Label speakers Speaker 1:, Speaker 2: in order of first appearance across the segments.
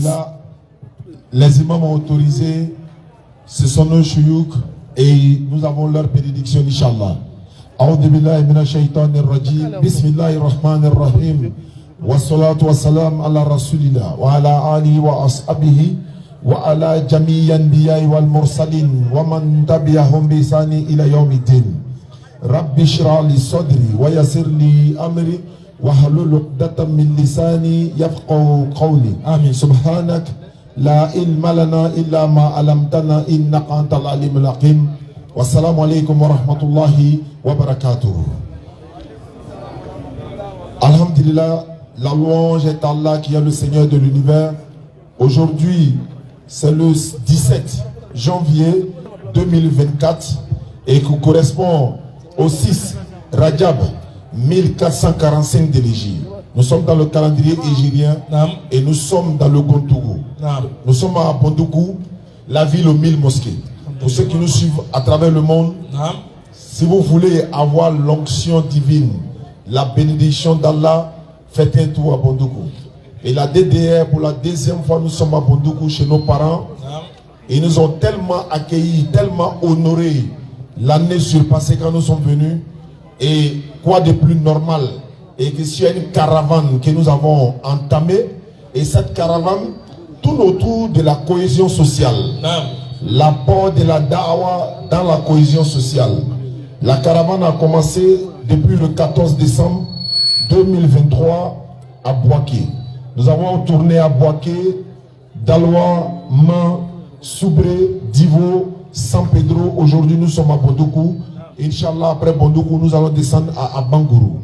Speaker 1: Alhamdulillah, les imams ont autorisé, ce sont nos chouyouk et nous avons leur bénédiction, Inch'Allah. A'udhu billahi minash shaitanir rajim. Bismillahir rahmanir rahim. Wassalatu wassalam ala rasulillah wa ala alihi wa ashabihi wa ala jami'i anbiya'i wal mursalin wa man tabi'ahum bi ihsani ila yawmiddin. Rabbi shrah li sadri wa yassir li amri wa hlul 'uqdatam min lisani yafqahu qawli. Amin. Subhanak la ilma lana illa ma 'allamtana innaka antal alimul hakim. Wassalamu alaykum wa rahmatullahi wa barakatuh. Alhamdulillah, la louange est Allah qui est le Seigneur de l'univers. Aujourd'hui, c'est le 17 janvier 2024 et qui correspond au 6 Rajab 1445 de l'Égypte. Nous sommes dans le calendrier égyrien et nous sommes dans le Gontougou. Nous sommes à Bondougou, la ville aux 1000 mosquées. Pour ceux qui nous suivent à travers le monde, si vous voulez avoir l'onction divine, la bénédiction d'Allah, faites un tour à Bondougou. Et la DDR, pour la deuxième fois, nous sommes à Bondougou chez nos parents. Et ils nous ont tellement accueillis, tellement honorés l'année surpassée quand nous sommes venus. Et quoi de plus normal? Et que s'il y a une caravane que nous avons entamée, et cette caravane tourne autour de la cohésion sociale. L'apport de la da'wa dans la cohésion sociale. La caravane a commencé depuis le 14 décembre 2023 à Bouaké. Nous avons tourné à Bouaké, Daloa, Man, Soubré, Divo, San Pedro. Aujourd'hui, nous sommes à Bondougou. Inch'Allah, après Bondougou, nous allons descendre à Bangourou.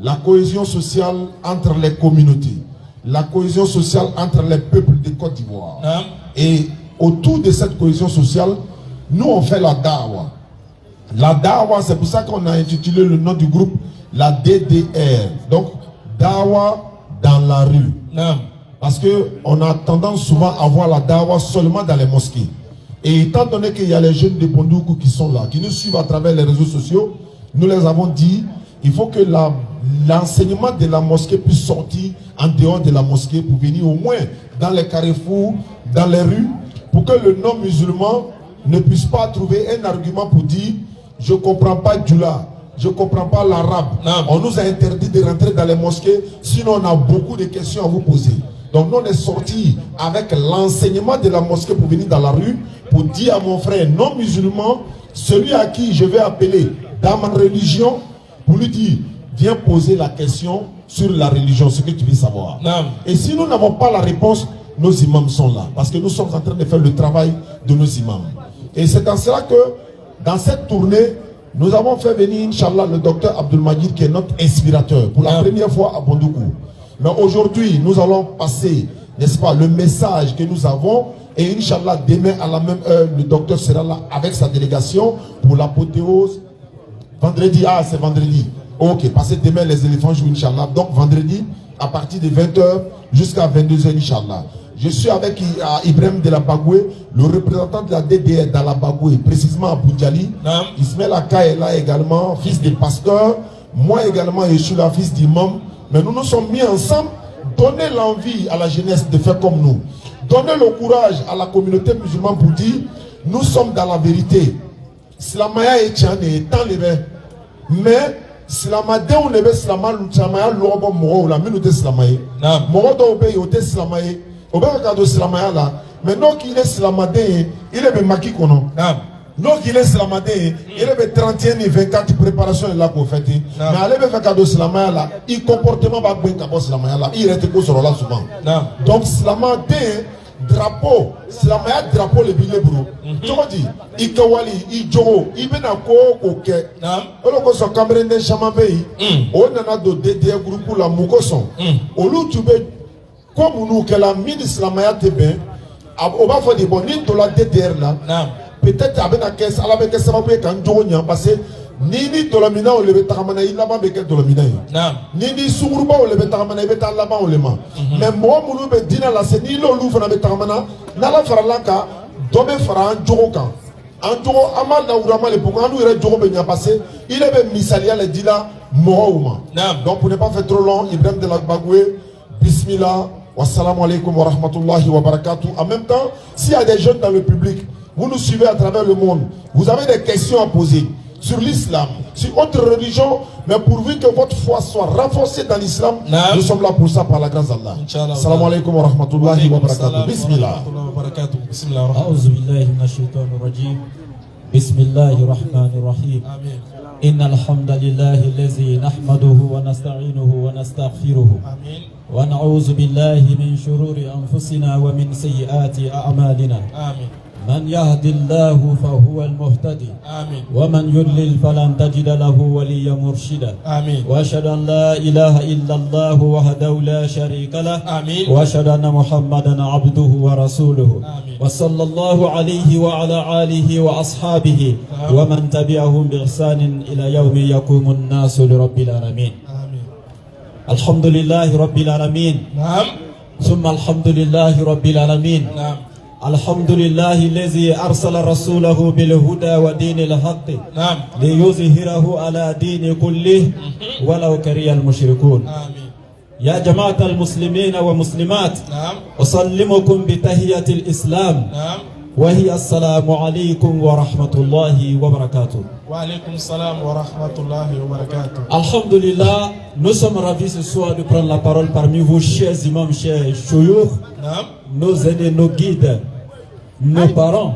Speaker 1: La cohésion sociale entre les communautés. La cohésion sociale entre les peuples de Côte d'Ivoire. Et autour de cette cohésion sociale, nous on fait la da'wa. La da'wa, c'est pour ça qu'on a intitulé le nom du groupe la DDR. Donc, da'wa dans la rue. Parce qu'on a tendance souvent à voir la da'wa seulement dans les mosquées. Et étant donné qu'il y a les jeunes de Bondougou qui sont là, qui nous suivent à travers les réseaux sociaux, nous les avons dit, il faut que l'enseignement de la mosquée puisse sortir en dehors de la mosquée pour venir au moins dans les carrefours, dans les rues, pour que le non-musulman ne puisse pas trouver un argument pour dire « je ne comprends pas Djoula, je ne comprends pas l'arabe ». On nous a interdit de rentrer dans les mosquées, sinon on a beaucoup de questions à vous poser. Donc nous on est sortis avec l'enseignement de la mosquée pour venir dans la rue, pour dire à mon frère non-musulman, celui à qui je vais appeler dans ma religion, pour lui dire « viens poser la question sur la religion, ce que tu veux savoir ». Et si nous n'avons pas la réponse, nos imams sont là, parce que nous sommes en train de faire le travail de nos imams. Et c'est dans cela que, dans cette tournée, nous avons fait venir, Inch'Allah, le docteur Abdul Majid, qui est notre inspirateur, pour la première fois à Bondougou. Mais aujourd'hui, nous allons passer, n'est-ce pas, le message que nous avons, et Inch'Allah, demain à la même heure, le docteur sera là avec sa délégation pour l'apothéose. Vendredi, c'est vendredi. Ok, parce que demain, les éléphants jouent, Inch'Allah. Donc, vendredi, à partir de 20h jusqu'à 22h, Inch'Allah. Je suis avec Ibrahim de la Bagoué, le représentant de la DDR dans la Bagoué, précisément à Boudjali. Ismaël Aka est là également, fils de pasteur. Moi également, je suis là, fils d'imam. Mais nous nous sommes mis ensemble, donner l'envie à la jeunesse de faire comme nous. Donner le courage à la communauté musulmane pour dire, nous sommes dans la vérité. Slamaya et Tchane, tant les mains. Mais, Slamade ou nebe Slamaya l'obo moro la minute Slamaye. Moro do be yote Slamaye. Oba kado Slamaya là. Mais non qu'il est Slamade, il est maki kono. Non qu'il est Slamade, il est 31 et 24 préparation là pour fêter. Mais allez faire cadeau Slamaya là, il comportement va bien kabo Slamaya là, il reste ko sur là souvent. Donc Slamade drapeau, Slamaya drapeau le billet bro. Tu vois dit, il kawali, il jogo, il ben ko ke. On ko so Cameroun de Chamabey. On a do DDR groupe la Mukoson. Olu tu be comme nous que la ministre Slamaya te ben, on va faire des bonnes de la DDR là. Peut-être avec la caisse, à la caisse ça va pas quand jogo nya passer. Nini Dolomina ou le Betamana, il l'a pas avec Dolomina. Nini Suruba ou le Betamana, il est à la bas ou le man. Mais moi, mon loup dina la c'est ni le loup na Betamana, nala faralaka, dobe fara un joga. Un jogo amal na urama le pourquoi nous il jogo benya passé, il est misalia le dila mouma. Donc pour ne pas faire trop long, Ibrahim de la Bagoué, Bismillah, Wassalamu alaikum wa rahmatullahi wa barakatuh. En même temps, s'il y a des jeunes dans le public, vous nous suivez à travers le monde, vous avez des questions à poser sur l'islam, sur autre religion, mais pourvu que votre foi soit renforcée dans l'islam, nous sommes là pour ça par la grâce d'Allah. Assalamu alaikum wa rahmatullahi wa barakatuh. Bismillah.
Speaker 2: A'udhu billahi minash shaitanir rajim. Bismillahir rahmanir rahim. Amen. Innal hamdalillahi allazi nahmaduhu wa nasta'inuhu wa nastaghfiruhu. Amen. Wa na'udzu billahi min shururi anfusina wa min sayyiati a'malina. Amen. من يهد الله فهو المهتدي آمين ومن يضلل فلن تجد له وليا مرشدا آمين وأشهد أن لا إله إلا الله وحده لا شريك له آمين وأشهد أن محمدا عبده ورسوله آمين وصلى الله عليه وعلى آله وأصحابه ومن تبعهم بإحسان إلى يوم يقوم الناس لرب العالمين آمين الحمد لله رب العالمين نعم ثم الحمد لله رب العالمين نعم الحمد لله الذي أرسل رسوله بالهدى ودين الحق نعم ليظهره على دين كله ولو كره المشركون آمين يا جماعة المسلمين والمسلمات نعم أسلمكم بتحية الإسلام نعم وهي السلام عليكم ورحمة الله وبركاته. وعليكم السلام ورحمة الله وبركاته. Alhamdulillah, nous sommes ravis ce soir de prendre la parole parmi vous, chers imams, chers chouyoukhs, nos aînés, nos guides, nos parents.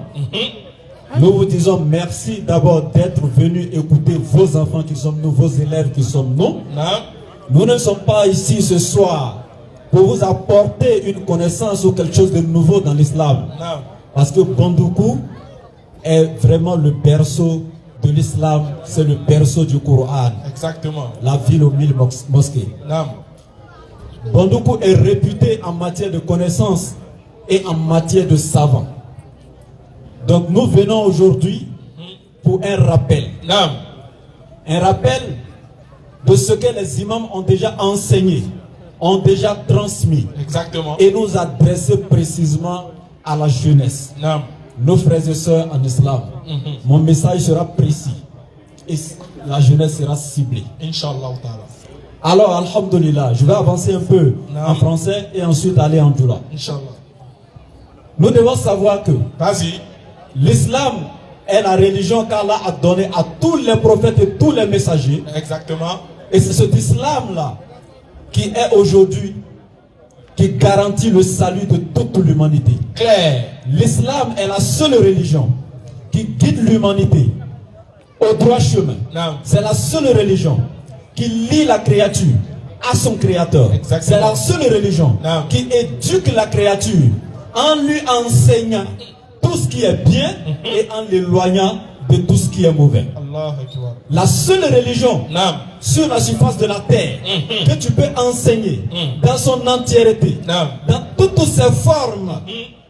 Speaker 2: Nous vous disons merci d'abord d'être venus écouter vos enfants qui sont nous, vos élèves qui sommes nous. Nous ne sommes pas ici ce soir pour vous apporter une connaissance ou quelque chose de nouveau dans l'islam. Parce que Bandoukou est vraiment le berceau de l'islam, c'est le berceau du Coran. Exactement. La ville aux 1000 mosquées. Bandoukou est réputé en matière de connaissances et en matière de savants. Donc nous venons aujourd'hui pour un rappel. Un rappel de ce que les imams ont déjà enseigné, ont déjà transmis. Exactement. Et nous adresser précisément à la jeunesse, nos frères et sœurs en islam. Mon message sera précis et la jeunesse sera ciblée. Inch'Allah. Alors, alhamdulillah, je vais avancer un peu en français et ensuite aller en doula. Inch'Allah. Nous devons savoir que l'islam est la religion qu'Allah a donnée à tous les prophètes et tous les messagers. Exactement. Et c'est cet islam-là qui est aujourd'hui qui garantit le salut de toute l'humanité. Claire. L'islam est la seule religion qui guide l'humanité au droit chemin. C'est la seule religion qui lie la créature à son créateur. C'est la seule religion qui éduque la créature en lui enseignant tout ce qui est bien et en l'éloignant de tout ce qui est mauvais. La seule religion sur la surface de la terre que tu peux enseigner dans son entièreté, dans toutes ses formes,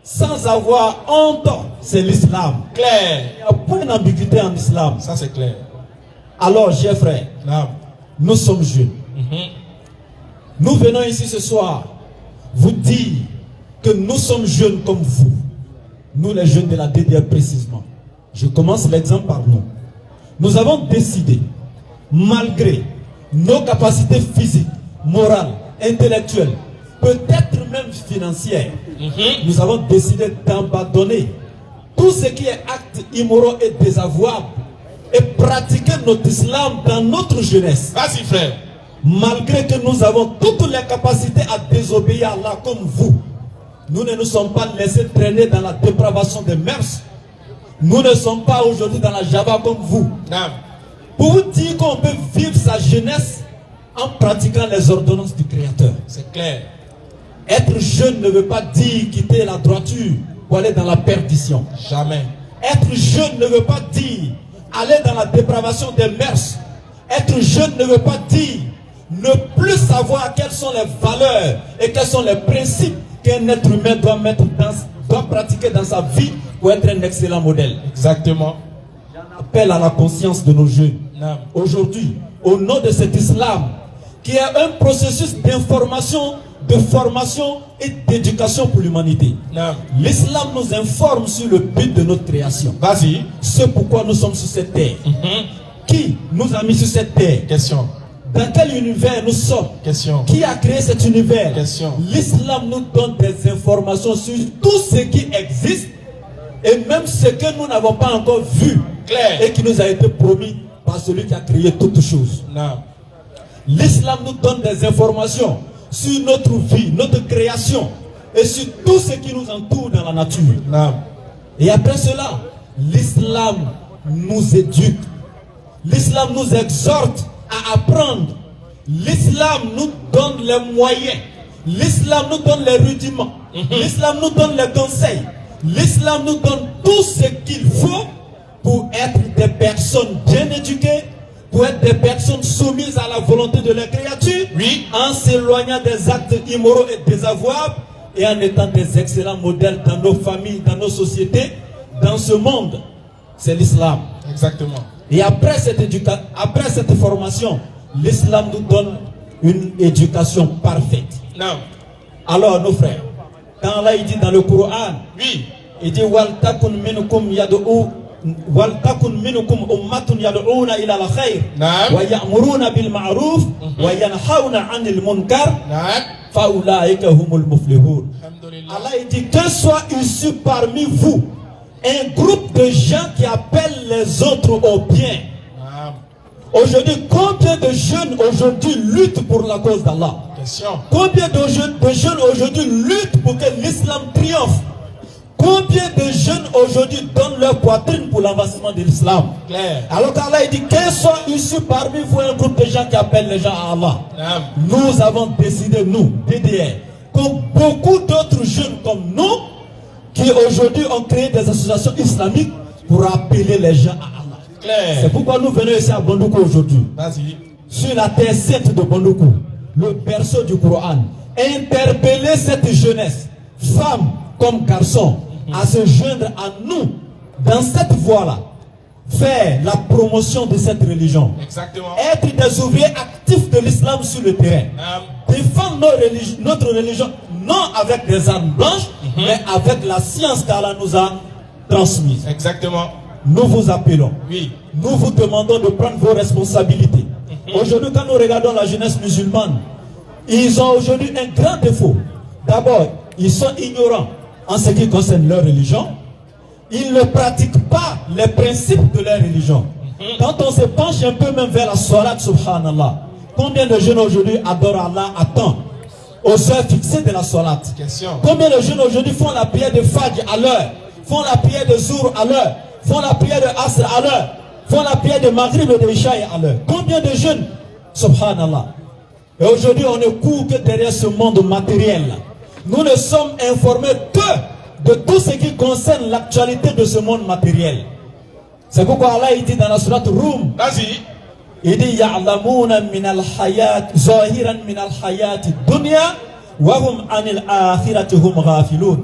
Speaker 2: sans avoir honte, c'est l'islam. Clair. Il n'y a pas d'ambiguïté en islam. Ça c'est clair. Alors, chers frères, nous sommes jeunes. Nous venons ici ce soir vous dire que nous sommes jeunes comme vous. Nous les jeunes de la DDR précisément. Je commence l'exemple par nous. Nous avons décidé, malgré nos capacités physiques, morales, intellectuelles, peut-être même financières, nous avons décidé d'abandonner tout ce qui est acte immoraux et désavouable et pratiquer notre islam dans notre jeunesse. Vas-y frère. Malgré que nous avons toutes les capacités à désobéir à Allah comme vous, nous ne nous sommes pas laissés traîner dans la dépravation des mœurs. Nous ne sommes pas aujourd'hui dans la Java comme vous. Pour vous dire qu'on peut vivre sa jeunesse en pratiquant les ordonnances du Créateur. C'est clair. Être jeune ne veut pas dire quitter la droiture pour aller dans la perdition. Jamais. Être jeune ne veut pas dire aller dans la dépravation des mœurs. Être jeune ne veut pas dire ne plus savoir quelles sont les valeurs et quels sont les principes qu'un être humain doit pratiquer dans sa vie pour être un excellent modèle. Exactement. J'en appelle à la conscience de nos jeunes. Aujourd'hui, au nom de cet islam, qui est un processus d'information, de formation et d'éducation pour l'humanité. L'islam nous informe sur le but de notre création. Vas-y. C'est pourquoi nous sommes sur cette terre. Qui nous a mis sur cette terre? Question. Dans quel univers nous sommes?
Speaker 1: Question.
Speaker 2: Qui a créé cet univers?
Speaker 1: Question.
Speaker 2: L'islam nous donne des informations sur tout ce qui existe et même ce que nous n'avons pas encore vu.
Speaker 1: Claire.
Speaker 2: Et qui nous a été promis par celui qui a créé toutes choses.
Speaker 1: Non.
Speaker 2: L'islam nous donne des informations sur notre vie, notre création et sur tout ce qui nous entoure dans la nature.
Speaker 1: Non.
Speaker 2: Et après cela, l'islam nous éduque. L'islam nous exhorte à apprendre. L'islam nous donne les moyens. L'islam nous donne les rudiments. L'islam nous donne les conseils. L'islam nous donne tout ce qu'il faut pour être des personnes bien éduquées, pour être des personnes soumises à la volonté de la créature,
Speaker 1: oui,
Speaker 2: en s'éloignant des actes immoraux et désavouables et en étant des excellents modèles dans nos familles, dans nos sociétés, dans ce monde. C'est l'islam.
Speaker 1: Exactement.
Speaker 2: Et après cette formation, l'islam nous donne une éducation parfaite.
Speaker 1: Non.
Speaker 2: Alors nos frères, quand Allah il dit dans le Coran,
Speaker 1: oui,
Speaker 2: il dit wal takun minkum ummatun yad'una ila al-khair wa ya'muruna bil ma'ruf wa yanhauna 'anil munkar fa ulaika humul muflihun. Allah il dit que soit issu parmi vous un groupe de gens qui appellent les autres au bien. Aujourd'hui, combien de jeunes aujourd'hui luttent pour la cause d'Allah? Combien de jeunes aujourd'hui luttent pour que l'islam triomphe? Combien de jeunes aujourd'hui donnent leur poitrine pour l'avancement de l'islam? Alors qu'Allah dit qu'elle soit issu parmi vous un groupe de gens qui appellent les gens à Allah. Nous avons décidé, nous, DDR, comme beaucoup d'autres jeunes comme nous, qui aujourd'hui ont créé des associations islamiques pour appeler les gens à Allah. C'est pourquoi nous venons ici à Bondoukou aujourd'hui. Sur la terre sainte de Bondoukou, le berceau du Coran, interpeller cette jeunesse, femmes comme garçons, à se joindre à nous dans cette voie-là. Faire la promotion de cette religion.
Speaker 1: Exactement.
Speaker 2: Être des ouvriers actifs de l'islam sur le terrain. Défendre notre religion, non avec des armes blanches, mais avec la science qu'Allah nous a transmise.
Speaker 1: Exactement.
Speaker 2: Nous vous appelons.
Speaker 1: Oui.
Speaker 2: Nous vous demandons de prendre vos responsabilités. Aujourd'hui, quand nous regardons la jeunesse musulmane, ils ont aujourd'hui un grand défaut. D'abord, ils sont ignorants en ce qui concerne leur religion. Ils ne pratiquent pas les principes de leur religion. Quand on se penche un peu même vers la sourate, subhanallah, combien de jeunes aujourd'hui adorent Allah à temps, aux heures fixées de la sourate? Combien de jeunes aujourd'hui font la prière de Fajr à l'heure, font la prière de Zour à l'heure, font la prière de Asr à l'heure, font la prière de Maghrib et de Ishaï à l'heure? Combien de jeunes? Subhanallah. Et aujourd'hui, on ne court que derrière ce monde matériel. Nous ne sommes informés que de tout ce qui concerne l'actualité de ce monde matériel. C'est pourquoi Allah il dit dans la sourate Rum, il dit ya'lamuna min al-hayat zahiran min al-hayat dunya wa hum anil akhirati hum ghafilun.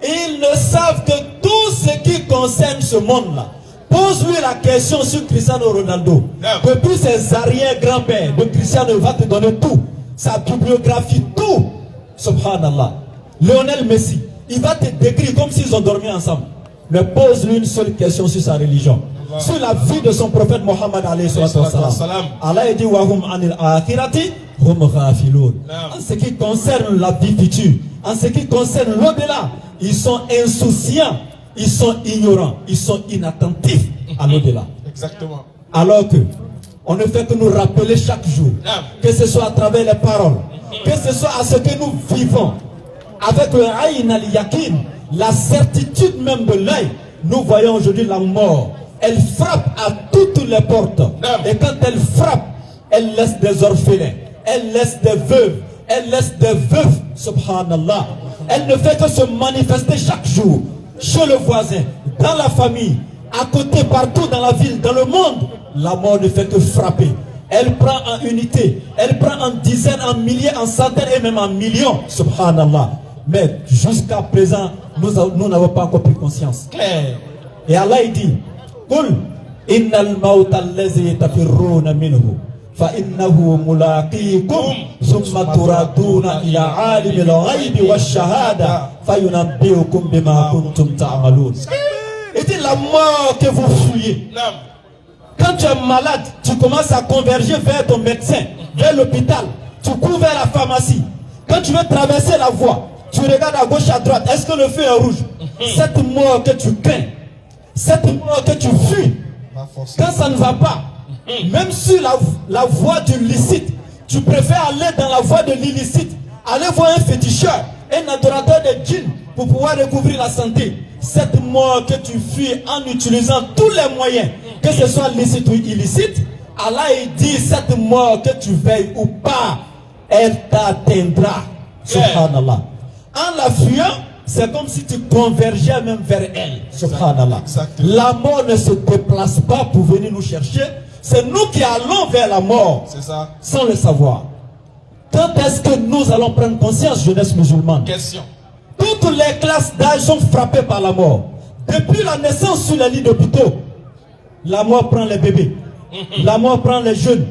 Speaker 2: Ils ne savent que tout ce qui concerne ce monde-là. Pose-lui la question sur Cristiano Ronaldo. Depuis ses arrière-grands-pères, le Cristiano va te donner tout. Sa bibliographie, tout. Subhanallah. Lionel Messi, il va te décrire comme s'ils ont dormi ensemble. Mais pose-lui une seule question sur sa religion. Sur la vie de son prophète Mohammed alayhi salam. Allah dit wahum anil akhirati hum ghafilun. En ce qui concerne la vie future, en ce qui concerne l'au-delà, ils sont insouciants, ils sont ignorants, ils sont inattentifs à l'au-delà.
Speaker 1: Exactement.
Speaker 2: Alors que on ne fait que nous rappeler chaque jour, que ce soit à travers les paroles, que ce soit à ce que nous vivons, avec le aïn al-yakin, la certitude même de l'œil. Nous voyons aujourd'hui la mort. Elle frappe à toutes les portes. Et quand elle frappe, elle laisse des orphelins, elle laisse des veuves, elle laisse des veufs, subhanallah. Elle ne fait que se manifester chaque jour, chez le voisin, dans la famille, à côté, partout dans la ville, dans le monde. La mort ne fait que frapper. Elle prend en unité, elle prend en dizaines, en milliers, en centaines et même en millions, subhanallah. Mais jusqu'à présent, nous n'avons pas encore pris conscience. Et Allah il dit, Qul innal mawta allazi tafirruna minhu fa innahu mulaqikum thumma turaduna ila alimil ghaibi wash-shahada fayunabbiukum bima kuntum ta'malun. Il dit la mort que vous fuyez. Quand tu es malade, tu commences à converger vers ton médecin. vers l'hôpital, tu cours vers la pharmacie. Quand tu veux traverser la voie, tu regardes à gauche, à droite, est-ce que le feu est rouge? Cette mort que tu crains, cette mort que tu fuis, quand ça ne va pas, même sur la voie du licite, tu préfères aller dans la voie de l'illicite, aller voir un féticheur, un adorateur de djinns pour pouvoir recouvrir la santé. Cette mort que tu fuis en utilisant tous les moyens, que ce soit licite ou illicite, Allah il dit cette mort que tu veilles ou pas, elle t'atteindra. Subhanallah. En la fuyant, c'est comme si tu convergeais même vers elle. Subhanallah. La mort ne se déplace pas pour venir nous chercher. C'est nous qui allons vers la mort.
Speaker 1: C'est ça.
Speaker 2: Sans le savoir. Quand est-ce que nous allons prendre conscience, jeunesse musulmane?
Speaker 1: Question.
Speaker 2: Toutes les classes d'âge sont frappées par la mort. Depuis la naissance sur les lits d'hôpitaux, la mort prend les bébés. La mort prend les jeunes.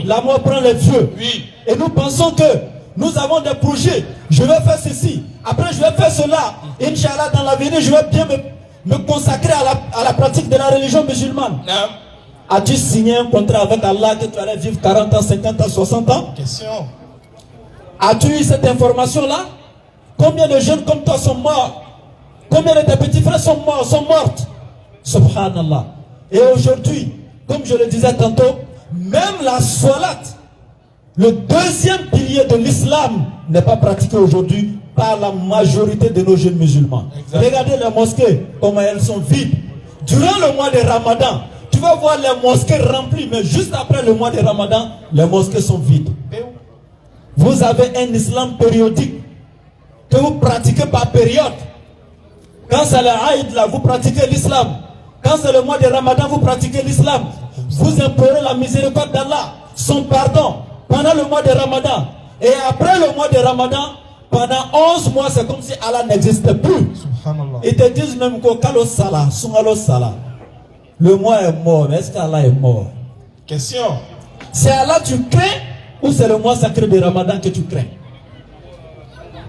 Speaker 2: La mort prend les vieux.
Speaker 1: Oui.
Speaker 2: Et nous pensons que nous avons des projets. Je vais faire ceci. Après, je vais faire cela. Inch'Allah, dans l'avenir, je vais bien me consacrer à la pratique de la religion musulmane. As-tu signé un contrat avec Allah que tu allais vivre 40 ans, 50 ans, 60 ans?
Speaker 1: Question.
Speaker 2: As-tu eu cette information-là? Combien de jeunes comme toi sont morts? Combien de tes petits frères sont morts, sont mortes? Subhanallah. Et aujourd'hui, comme je le disais tantôt, même la salat, le deuxième pilier de l'islam, n'est pas pratiqué aujourd'hui par la majorité de nos jeunes musulmans. Exactement. Regardez les mosquées, comment elles sont vides. Durant le mois de Ramadan, tu vas voir les mosquées remplies, mais juste après le mois de Ramadan, les mosquées sont vides. Vous avez un islam périodique que vous pratiquez par période. Quand c'est le Aïd là, vous pratiquez l'islam. Quand c'est le mois de Ramadan, vous pratiquez l'islam. Vous implorez la miséricorde d'Allah, son pardon, pendant le mois de Ramadan. Et après le mois de Ramadan, pendant 11 mois, c'est comme si Allah n'existait plus. Ils te disent même que le mois est mort, mais est-ce qu'Allah est mort?
Speaker 1: Question.
Speaker 2: C'est Allah tu crains ou c'est le mois sacré de Ramadan que tu crains?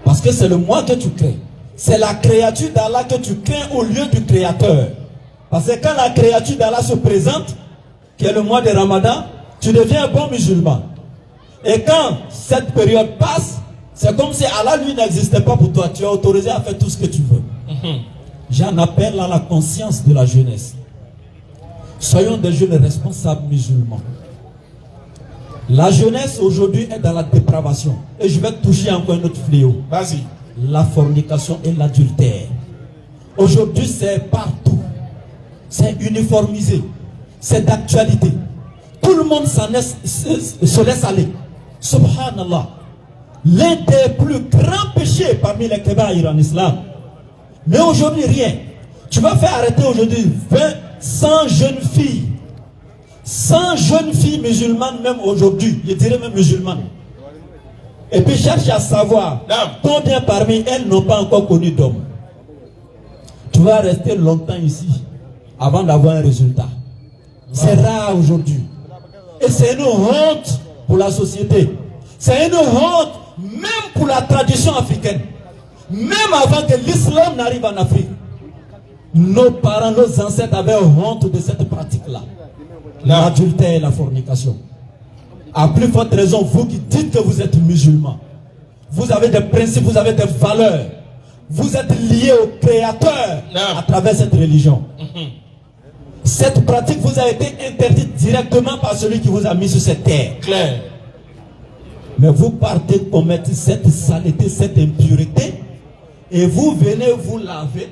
Speaker 2: Parce que c'est le mois que tu crains. C'est la créature d'Allah que tu crains au lieu du créateur. Parce que quand la créature d'Allah se présente, qui est le mois de Ramadan, tu deviens un bon musulman. Et quand cette période passe, c'est comme si Allah lui n'existait pas pour toi. Tu es autorisé à faire tout ce que tu veux. J'en appelle à la conscience de la jeunesse. Soyons des jeunes responsables musulmans. La jeunesse aujourd'hui est dans la dépravation. Et je vais toucher encore un autre fléau.
Speaker 1: Vas-y.
Speaker 2: La fornication et l'adultère. Aujourd'hui, c'est partout. C'est uniformisé. C'est d'actualité. Tout le monde se laisse aller. Subhanallah. L'un des plus grands péchés parmi les kebaïr en islam. Mais aujourd'hui, rien. Tu vas faire arrêter aujourd'hui 100 jeunes filles. 100 jeunes filles musulmanes, même aujourd'hui, je dirais même musulmanes. Et puis cherche à savoir combien parmi elles n'ont pas encore connu d'homme. Tu vas rester longtemps ici avant d'avoir un résultat. C'est rare aujourd'hui. Et c'est une honte pour la société. C'est une honte même pour la tradition africaine. Même avant que l'islam n'arrive en Afrique. Nos parents, nos ancêtres avaient honte de cette pratique-là. L'adultère et la fornication. À plus forte raison, vous qui dites que vous êtes musulmans, vous avez des principes, vous avez des valeurs. Vous êtes liés au Créateur à travers cette religion. Cette pratique vous a été interdite directement par celui qui vous a mis sur cette terre.
Speaker 1: Claire.
Speaker 2: Mais vous partez commettre cette saleté, cette impureté, et vous venez vous laver,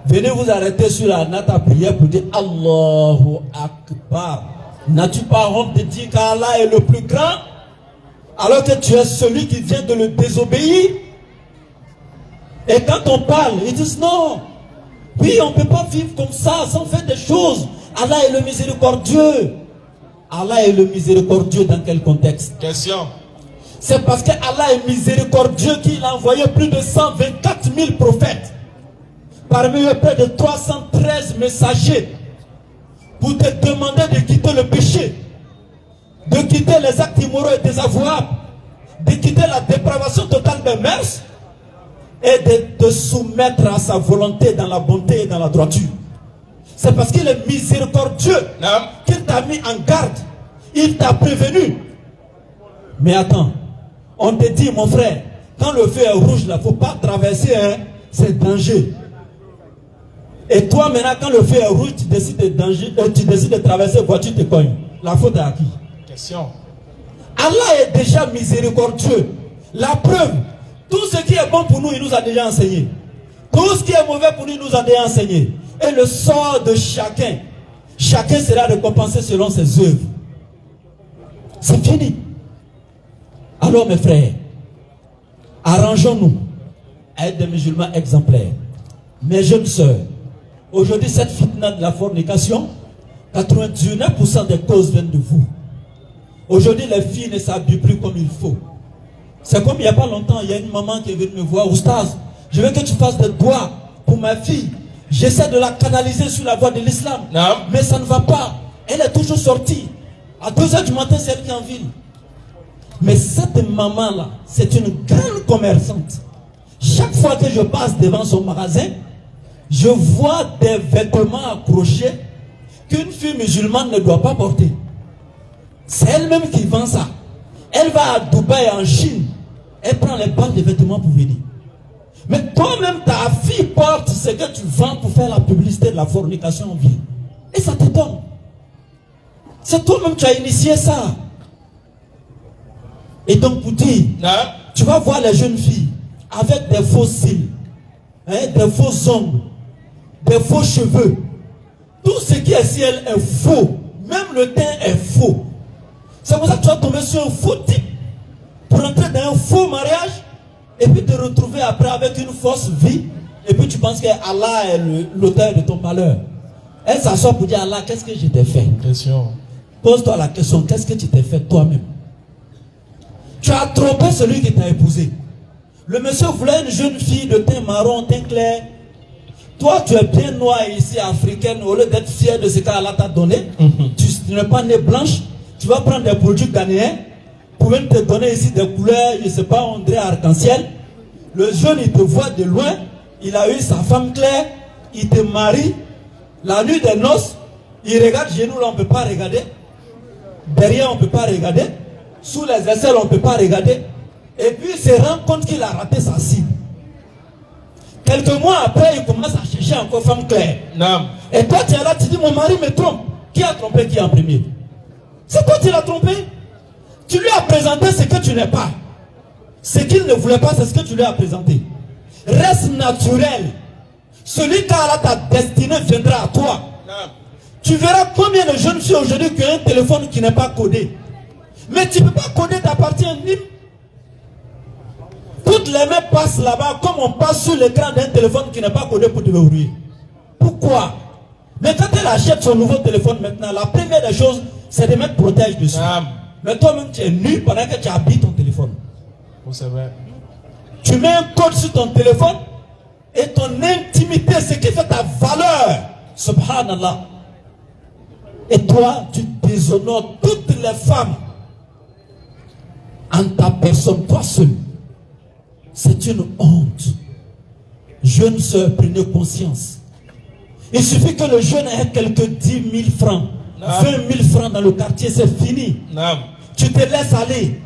Speaker 2: venez vous arrêter sur la natte à prière pour dire Allahu Akbar. N'as-tu pas honte de dire qu'Allah est le plus grand, alors que tu es celui qui vient de le désobéir? Et quand on parle, ils disent non. Oui, on ne peut pas vivre comme ça, sans faire des choses. Allah est le miséricordieux. Allah est le miséricordieux dans quel contexte?
Speaker 1: Question.
Speaker 2: C'est parce que Allah est miséricordieux qu'il a envoyé plus de 124 000 prophètes. Parmi eux, près de 313 messagers. Pour te demander de quitter le péché. De quitter les actes immoraux et désavouables. De quitter la dépravation totale des mœurs. Et de te soumettre à sa volonté dans la bonté et dans la droiture. C'est parce qu'il est miséricordieux qu'il t'a mis en garde. Il t'a prévenu Mais attends, on te dit, mon frère, quand le feu est rouge, il ne faut pas traverser, hein, c'est danger. Et toi, maintenant, quand le feu est rouge, tu décides de traverser, voiture te cogne. La faute est à qui?
Speaker 3: Question.
Speaker 2: Allah est déjà miséricordieux. La preuve, tout ce qui est bon pour nous, il nous a déjà enseigné. Tout ce qui est mauvais pour nous, il nous a déjà enseigné. Et le sort de chacun sera récompensé selon ses œuvres. C'est fini. Alors mes frères, arrangeons-nous à être des musulmans exemplaires. Mes jeunes sœurs, aujourd'hui cette fitna de la fornication, 99% des causes viennent de vous. Aujourd'hui les filles ne s'habillent plus comme il faut. C'est comme il n'y a pas longtemps, il y a une maman qui est venue me voir, Oustaz, je veux que tu fasses des doigts pour ma fille. J'essaie de la canaliser sur la voie de l'islam. Mais ça ne va pas. Elle est toujours sortie. À 2h du matin, c'est elle qui est en ville. Mais cette maman-là, c'est une grande commerçante. Chaque fois que je passe devant son magasin, je vois des vêtements accrochés qu'une fille musulmane ne doit pas porter. C'est elle-même qui vend ça. Elle va à Dubaï, en Chine. Elle prend les balles de vêtements pour venir. Mais toi-même, ta fille porte ce que tu vends pour faire la publicité de la fornication en ville. Et ça t'étonne. C'est toi-même qui as initié ça. Et donc pour dire, tu vas voir les jeunes filles avec des faux cils, hein, des faux ongles, des faux cheveux. Tout ce qui est ciel est faux. Même le teint est faux. C'est pour ça que tu vas tomber sur un faux type pour entrer dans un faux mariage et puis te retrouver après avec une fausse vie et puis tu penses que Allah est l'auteur de ton malheur. Elle s'assoit pour dire Allah, qu'est-ce que je t'ai fait?
Speaker 3: Question.
Speaker 2: Pose-toi la question, qu'est-ce que tu t'es fait toi-même? Tu as trompé celui qui t'a épousé. Le monsieur voulait une jeune fille de teint marron, teint clair. Toi, tu es bien noire ici, africaine. Au lieu d'être fier de ce qu'Allah t'a donné, tu n'es pas née blanche. Tu vas prendre des produits ghanéens pour même te donner ici des couleurs, je ne sais pas, on dirait arc-en-ciel. Le jeune, il te voit de loin. Il a eu sa femme claire. Il te marie. La nuit des noces, il regarde chez nous, là, on ne peut pas regarder. Derrière, on ne peut pas regarder. Sous les aisselles, on ne peut pas regarder. Et puis, il se rend compte qu'il a raté sa cible. Quelques mois après, il commence à chercher encore femme claire.
Speaker 3: Non.
Speaker 2: Et toi, tu es là, tu dis, mon mari me trompe. Qui a trompé qui en premier? C'est toi qui l'as trompé. Tu lui as présenté ce que tu n'es pas. Ce qu'il ne voulait pas, c'est ce que tu lui as présenté. Reste naturel. Celui qu'Allah t'a destiné viendra à toi. Non. Tu verras combien de jeunes filles aujourd'hui qui ont un téléphone qui n'est pas codé. Mais tu ne peux pas coder ta partie intime. Toutes les mains passent là-bas comme on passe sur l'écran d'un téléphone qui n'est pas codé pour te verrouiller. Pourquoi? Mais quand elle achète son nouveau téléphone maintenant, la première des choses, c'est de mettre protège dessus. Mais toi-même, tu es nu pendant que tu habilles ton téléphone.
Speaker 3: Oh, c'est vrai.
Speaker 2: Tu mets un code sur ton téléphone et ton intimité, ce qui fait ta valeur. Subhanallah. Et toi, tu déshonores toutes les femmes en ta personne, toi seul. C'est une honte. Jeune sœur, prenez conscience. Il suffit que le jeune ait quelques 10 000 francs, 20 000 francs dans le quartier, c'est fini. Tu te laisses aller.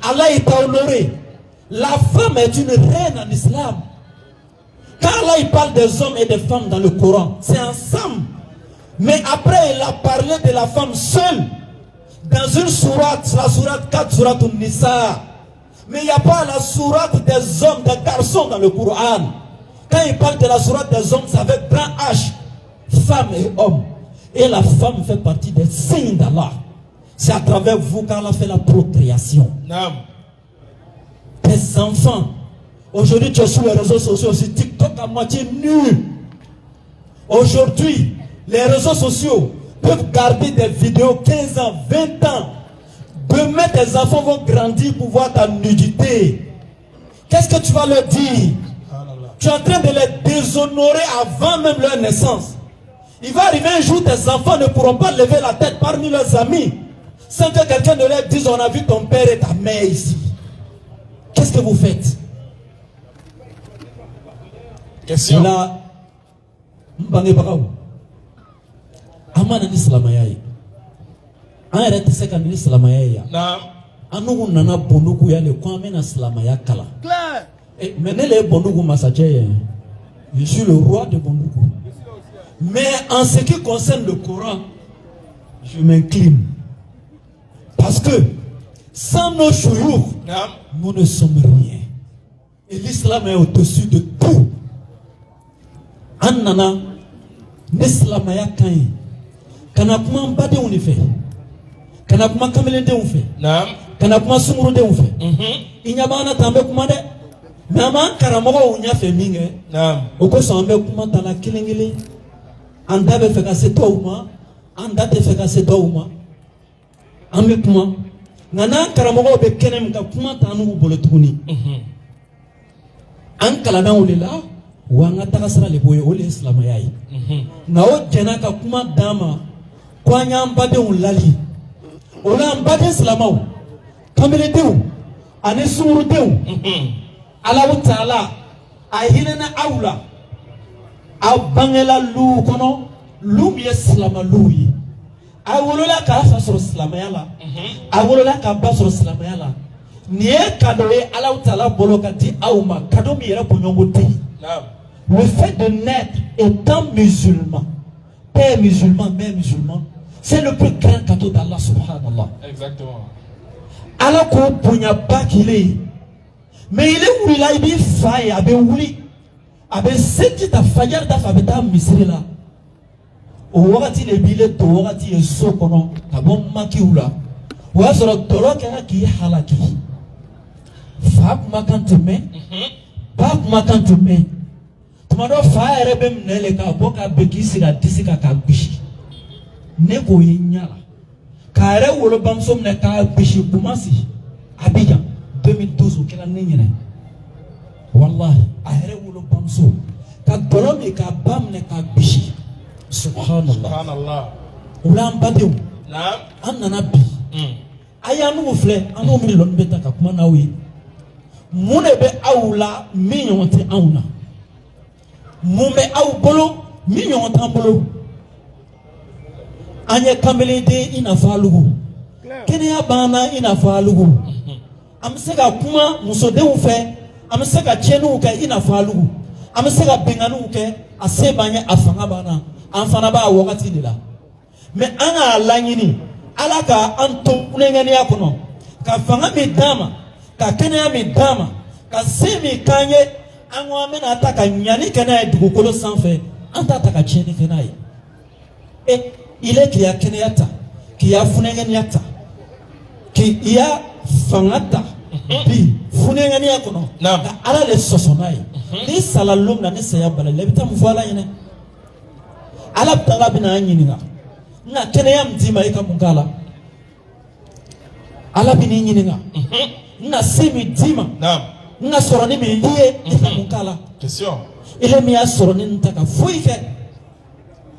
Speaker 2: Allah il t'a honoré. La femme est une reine en islam. Quand Allah il parle des hommes et des femmes dans le Coran, c'est ensemble. Mais après il a parlé de la femme seule. Dans une sourate, la sourate 4, sourate Nisa. Mais il n'y a pas la sourate des hommes, des garçons dans le Coran. Quand il parle de la sourate des hommes, c'est avec grand H. Femme et homme. Et la femme fait partie des signes d'Allah. C'est à travers vous qu'Allah fait la procréation. Tes enfants. Aujourd'hui, tu es sur les réseaux sociaux, sur TikTok à moitié nu. Aujourd'hui, les réseaux sociaux peuvent garder des vidéos 15 ans, 20 ans. Demain, tes enfants vont grandir pour voir ta nudité. Qu'est-ce que tu vas leur dire? Tu es en train de les déshonorer avant même leur naissance. Il va arriver un jour, tes enfants ne pourront pas lever la tête parmi leurs amis sans que quelqu'un ne leur dise, on a vu ton père et ta mère ici. Qu'est-ce que vous faites?
Speaker 3: Question.
Speaker 2: Là, Mbangé Bakaou. Amana ni Islamaya. Un arrête c'est qu'un Islamaya. Anu nana bondugu ya le kwame na slamaya kala. Claire. Mais ne le bondugu masache. Je suis le roi de bondugu. Mais en ce qui concerne le Coran, je m'incline. Parce que sans nos chouyours, nous ne sommes rien. Et l'islam est au-dessus de tout. Annana, n'islamaya kain. Kana kuma mbade on fait. Kana kuma kamelende on fait. Kana kuma sumuru de on fait. Inyabana tambe kuma de. Nama karamogo unya fait minge. Oko sambe kuma tala kilengele. Anda be feka se touma. Anda te feka se touma. Ambe kuma. Nana karamogo be kenem ka kuma tanu bolotuni. An kalana ulila. Wanga takasara le boye ole islamayai. Na o jena ka kuma dama. Kwanya mbade ulali. Ola mbade islamau. Kamele deu. Ane sumuru deu. Allah Ta'ala. Ahilena aula. Abangela lu kono. Lu biye islama lui. Awolola ka fasoro islamayala. Awolola ka basoro islamayala. Niye kadoe Allah Ta'ala bolokati auma. Kado mi yera bonyongo te. Le fait de naître étant musulman, père musulman, mère musulman, c'est le plus grand cadeau d'Allah subhanallah.
Speaker 3: Exactement.
Speaker 2: Allah ko punya pas qu'il est. Mais il est où il a dit faille, abe ouli, abe senti ta fajar ta fabeta misri là. O wakati le bile to wakati e sokono, kabon maki ula. Wa soro tolo kana ki halaki. Fa kuma kan tume, ba kuma kan tume. Tumado fa erebe mnele ka boka bekisi da disika ka bishi. Neko yinyala. Ka ere wolo bamso mne ka bishi kumasi. Abidjan 2012 kila ninyene. Wallahi, a ere wolo bamso. Ka dolomi ka bamne ka bishi. Subhanallah.
Speaker 3: Subhanallah.
Speaker 2: Ulam badeu.
Speaker 3: Naam.
Speaker 2: Anana bi. Aya nu fle, anu mi lon beta ka kuma nawi. Mune be awla mi yonte awna. Mumbe au bolo million tambolo anye kamelede ina falugu kene ya bana ina falugu amsega kuma musode ufe amsega chenu ka ina falugu amsega benganu ke asebanye afanga bana amfana ba wakati dila me ana lanyini alaka anto unengani yakono ka fanga midama ka kene ya midama ka semi kanye Angwa mena ataka nyani kena dugukolo sanfé anta ataka cheni kena yi ile ki ya kene yata ki ya funengeni yata ki ya fangata bi funengeni yakono na ala le sosonai ni salalum na ni saya bala lebita mvola yene ala tala bina nyininga na kene ya mtima ika mungala ala bini nyininga na semi dima naam nga soroni mi lié mukala
Speaker 3: question
Speaker 2: ile mi a soroni ntaka fuike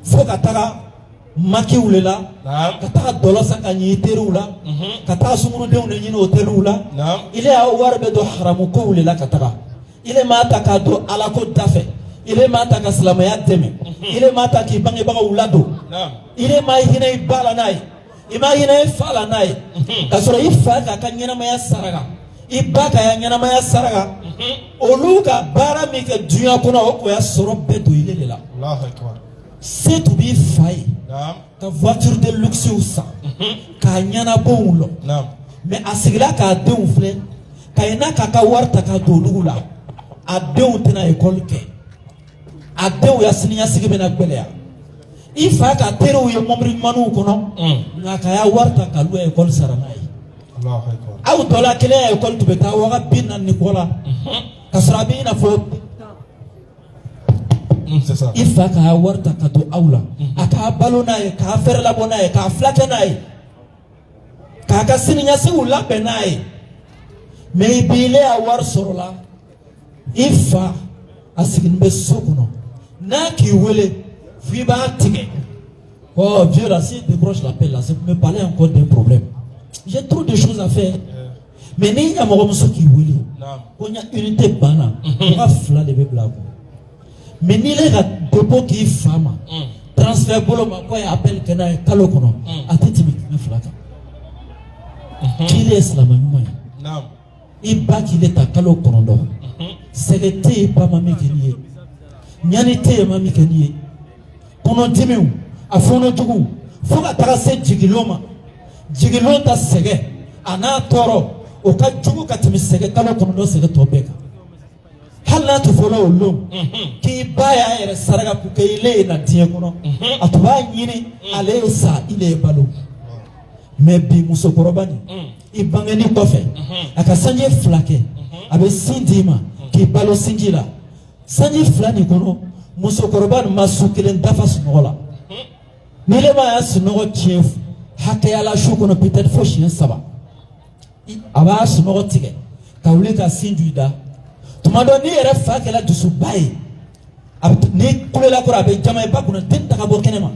Speaker 2: foka taka maki ulela kataka dolosa ka nyiterula kataka sumuru de une nyino hotelula ile a warbe do haramu ko ulela kataka ile mata ka do ala ko dafe ile mata ka salama ya deme ile mata ki bangi baga ulado ile mai hina ibala nai ima hina ifala nai kasoro ifa ka nyina maya saraga ibaka ya nyana maya saraga oluga bara mike dunya kuna oko ya soro bedo ile la
Speaker 3: Allahu akbar
Speaker 2: c'est to be fai ka voiture de luxe usa ka nyana bonlo mais asigla ka de unfle ka ina ka warta ka do lugula ade utina école ke ade ya sinya sigbe na gbele ya ifa ka teru yo momri manu kono na ka ya warta ka lu école saranai
Speaker 3: Allahu akbar
Speaker 2: aw dola kele école tubeta waga binna nikola kasrabi na fo
Speaker 3: c'est ça
Speaker 2: ifa ka warta ka do aula aka balona e ka fer la bona e ka flake na e ka ka sininya si ula benai me bile a war sorola ifa asigin be sokono na ki wele fiba tige oh Dieu là si décroche l'appel là c'est pour me parler encore d'un problème. J'ai trop de choses à faire. Mais il y a mon qui voulait. On y a unité bana. On va fla de blague. Mais il y a des qui femme. Transfert bolo ma quoi appelle que na kalokono. Atiti mi flaka. qu'il est Islamanouma. Il bat qu'il est à Kalo Konondo. C'est le thé, pas mamie Kenya. Nyanité, mamie Kenya. Kono Dimeu, à Fono Djougou, faut la tracer Jigiloma. Jigilon ta Sege, Ana Toro, au cas Djougou Katimi Sege, Kalo Konondo Sege Tobeka. Hala tu follow l'homme qui baya et Saraga pour qu'il est na Tiakono. A toi, Yini, allez, ça, il est ballot. Mais Bimuso Korobani, il bangani kofe, aka sanye flake, abe sindima, qui balo singila. Sanye flani kono, Muso Korobani masukilen dafa sunola. Nilema ya sunogo chef, hake ya la chokono peut-être faut chien saba. Aba sunogo tige, kaulika sinduida. Tumado ni ere fa kala dusubai. Ni kulela kora be jama ba kuna tenta ka bokenema.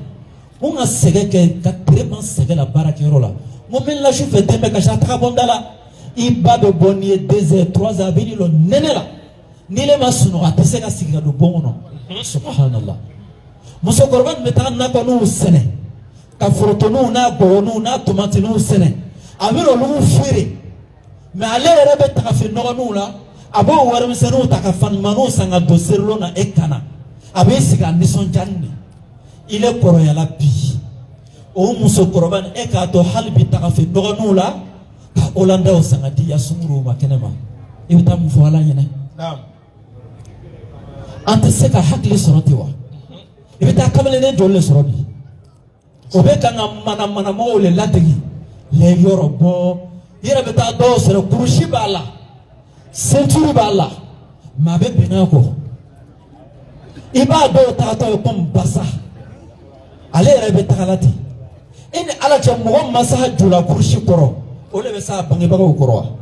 Speaker 2: Unga sege ke ka treman sege la baraka rola. Momen la chou fait tembe ka chata bondala. Iba be bonni 2 heures 3 heures bini lo nenela. Ni le masuno atese ka siga do bonno. Subhanallah. Muso korban metan na ko no sene. Ka forotonu na bonu na tomate no sene. Amiro lu fire. Mais ale ere be ta fe no no la. Abo waram senu ta ka fan manu sanga do serlo na ekana. Abe siga nison janne. Il est koroya la bi o muso koroban e ka to halbi ta fe dogonu la ka olanda o sanga di yasumuru makenema ibta mu fo ala nyene naam ante se ka hakli soroti wa ibta kamale ne jolle sorobi o be kan mana mo le ladegi le yorobo yere beta do sere kurushi bala century bala ma be benako iba do ta to kom basa ale rebe takalati ene ala cha mo masaha jula kurshi koro ole be sa bangi bago koro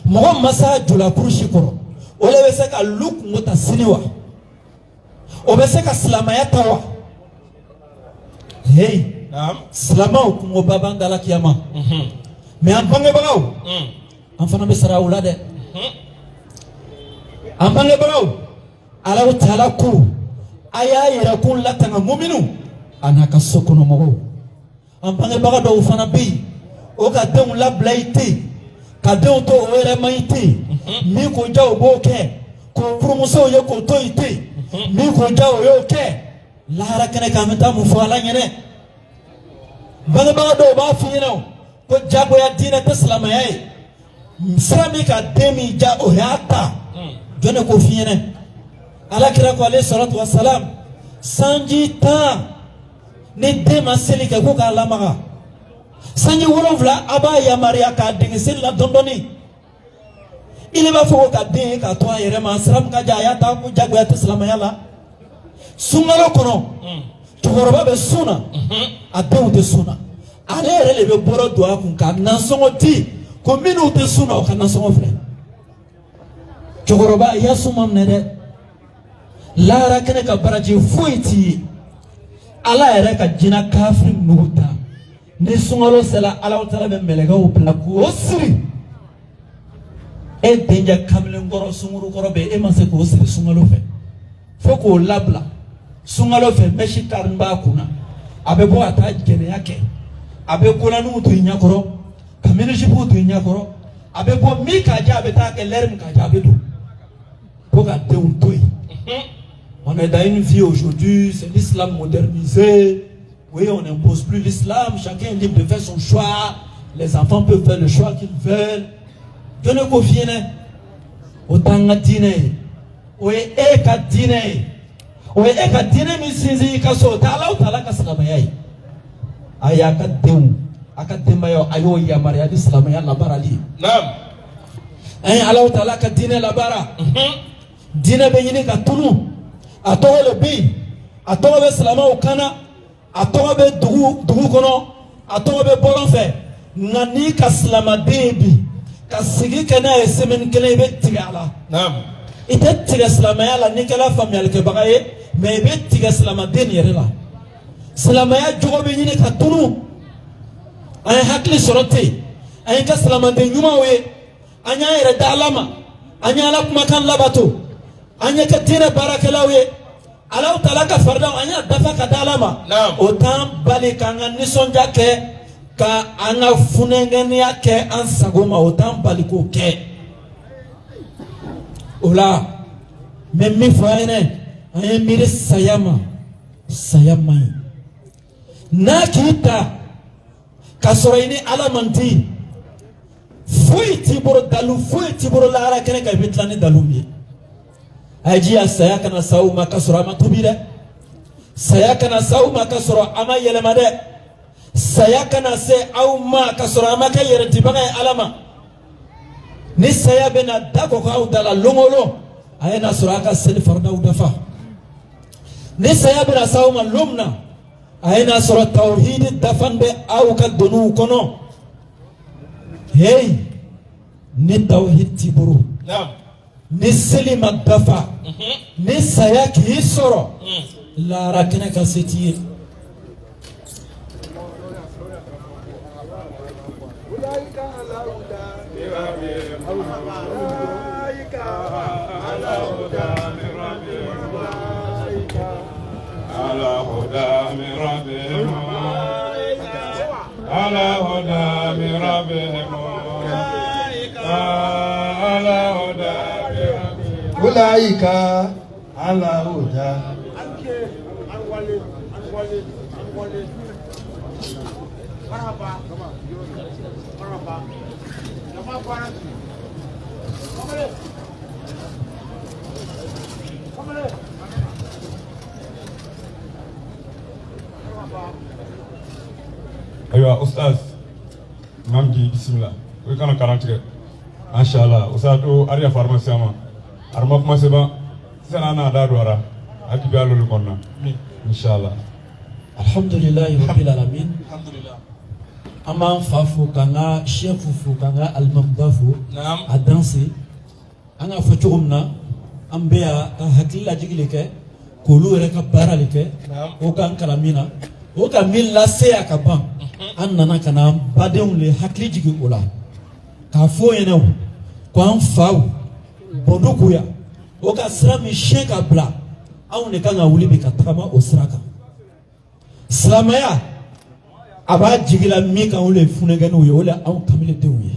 Speaker 2: mo masaha jula kurshi koro ole be sa ka luk mota siniwa o be sa ka salama ya tawa hey salama ko mo baba ndala kiyama me an bangi bago an fana be sara ulade an bangi bago ala taala ku aya yera kun latanga mu'minu anaka sokono mogo ambange baga do fana bi o ka den la blaité ka den to o ere maité mi ko ja o boke ko promotion ye ko to ité mi ko ja o yo ke la hara kene ka meta mu fo ala nyene baga do ba fi no ko jago ya dina taslama yayi sami ka demi ja o yata jone ko fi nyene ala kira ko alayhi salatu wassalam sanji ta ne dema seli ke ko ka lamaga sanyi wolofla aba ya maria ka dengisel la dondoni ile ba fo ka de ka to ayere ma sram ka ja ya ta ku jago ya islama yala sungalo kono to goroba be suna adew de suna ale ere le be boro do akun ka nansongo ti ko minu te suna o ka nansongo fre to goroba ya sumam ne de la ra kene ka baraji fuiti ala ere ka jina kafri nuguta ni sungalo sela ala utara be melega o plaku osiri e denja kamle ngoro sunguru koro be e manse ko osiri sungalo fe foko labla sungalo fe meshi karnba kuna abe bo ata gene yake abe kona nu to nyakoro kamene jibu to nyakoro abe bo mi ka ja be ta ke lerm ka ja be do poka de un toy. On est dans une vie aujourd'hui, c'est l'islam modernisé. Oui, on n'impose plus l'islam, chacun est libre de faire son choix. Les enfants peuvent faire le choix qu'ils veulent. Dieu ne confie pas. Autant dîner. Oui, et qu'à dîner. Oui, et qu'à dîner, mais si qu'à sauter, là où t'as la casse la maille. Aya kadem, akademayo ayo ya Maria l'islam ya la barali.
Speaker 3: Naam.
Speaker 2: Allah où t'as la dîner la bara. Dîner béni ka tunu. Atogo le bi, atogo be salama okana, atogo be dugu kono, atogo be bolonfe, nani ka salama debi, ka sigi kana e semen kele be tigala.
Speaker 3: Naam.
Speaker 2: Ite tiga salama ya la nikela familial ke bagaye, me be tiga salama den yere la. Salama ya jogo be nyine ka tunu. Ay hakli sorote, ay ka salama de nyuma we, anya yere dalama, anya la kuma kan labato. Anya ka dina barakalawe ala utala ka farda anya dafa ka dalama autant bali kanga nisonja ke ka anga funengenia ke ansagoma otan baliko ke ola memmi faene ay mire sayama na kita kasoraini alamanti foi tiboro lara kene ka bitlani dalumbi ajiya saya kana sauma kasora matubire saya kana sauma kasora ama yelemade saya kana se au ma kasora ama ka yerti baga alama ni saya bena dako ka udala longolo ayena suraka sel farda udafa ni saya bena sauma lumna ayena sura tauhid dafan be au ka donu kono hey ni tauhid tiburu ni selima dafa ni saya ki soro la rakena ka setir
Speaker 4: أولئك على هدى
Speaker 5: أيوة أستاذ مامجي بسم الله ويكنا كارانتك ما شاء الله أستاذ أريا فارماسيا ما أرمب ما سبا سنانا دارورا أكيد على لكونا إن شاء الله
Speaker 2: الحمد لله رب العالمين الحمد لله أما فافو كنا شيفو كنا المبافو نعم أدانسي أنا فتومنا أمبيا هكلا جيلك كلو رك بارالك نعم وكان كلامينا وكان ميلا سيا كبام أننا كنا بعدين له هكلي جيجي ولا كافو ينو كون فاو bondokuya oka srami sheka bla au nekanga ulibi katama osraka slamaya aba jigila mika ule funegani uye ule au kamile te uye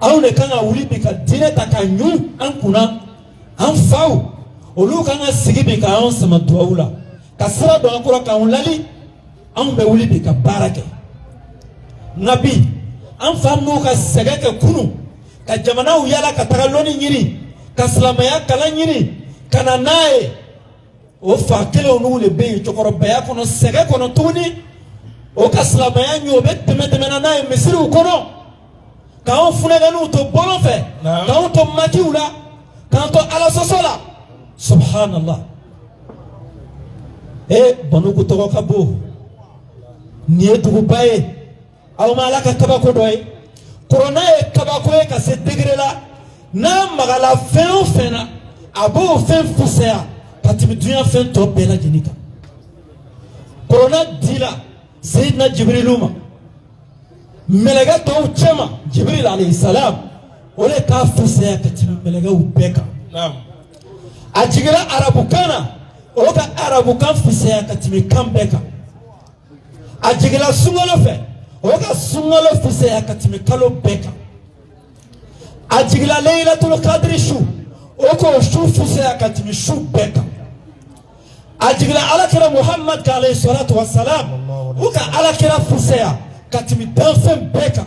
Speaker 2: au nekanga ulibi ka direta kanyu ankuna anfau olu kanga sigibi ka on sama duaula kasra do akura ka unlali an be ulibi ka barake nabi an famu ka segeke kunu ka jamana uyala ka tagaloni nyiri ka slamaya kala nyiri kana nae o fa kele onu le be chokoro baya kono sege kono tuni o ka slamaya nyobe teme na nae misiri ukono ka on funega nu to bolo fe ka on to makiula ka to ala sosola subhanallah banu ku to ka bo nie dugu baye aw mala ka tabako doy corona e tabako e ka se degré la na magala fena abo fen fusea patimi dunya fen to bela jinika corona dila sayyidina jibriluma melega to chema jibril alayhi salam ole ka fusea patimi melega ubeka naam ajigira arabukana oka arabukan fusea patimi kambeka ajigira sungolo fe oka sungolo fusea patimi kalo beka ajigila laylatul qadri shu oko shu fusea katimi shu beka ajigila alakira muhammad alayhi salatu wassalam uka alakira fusea katimi danfen beka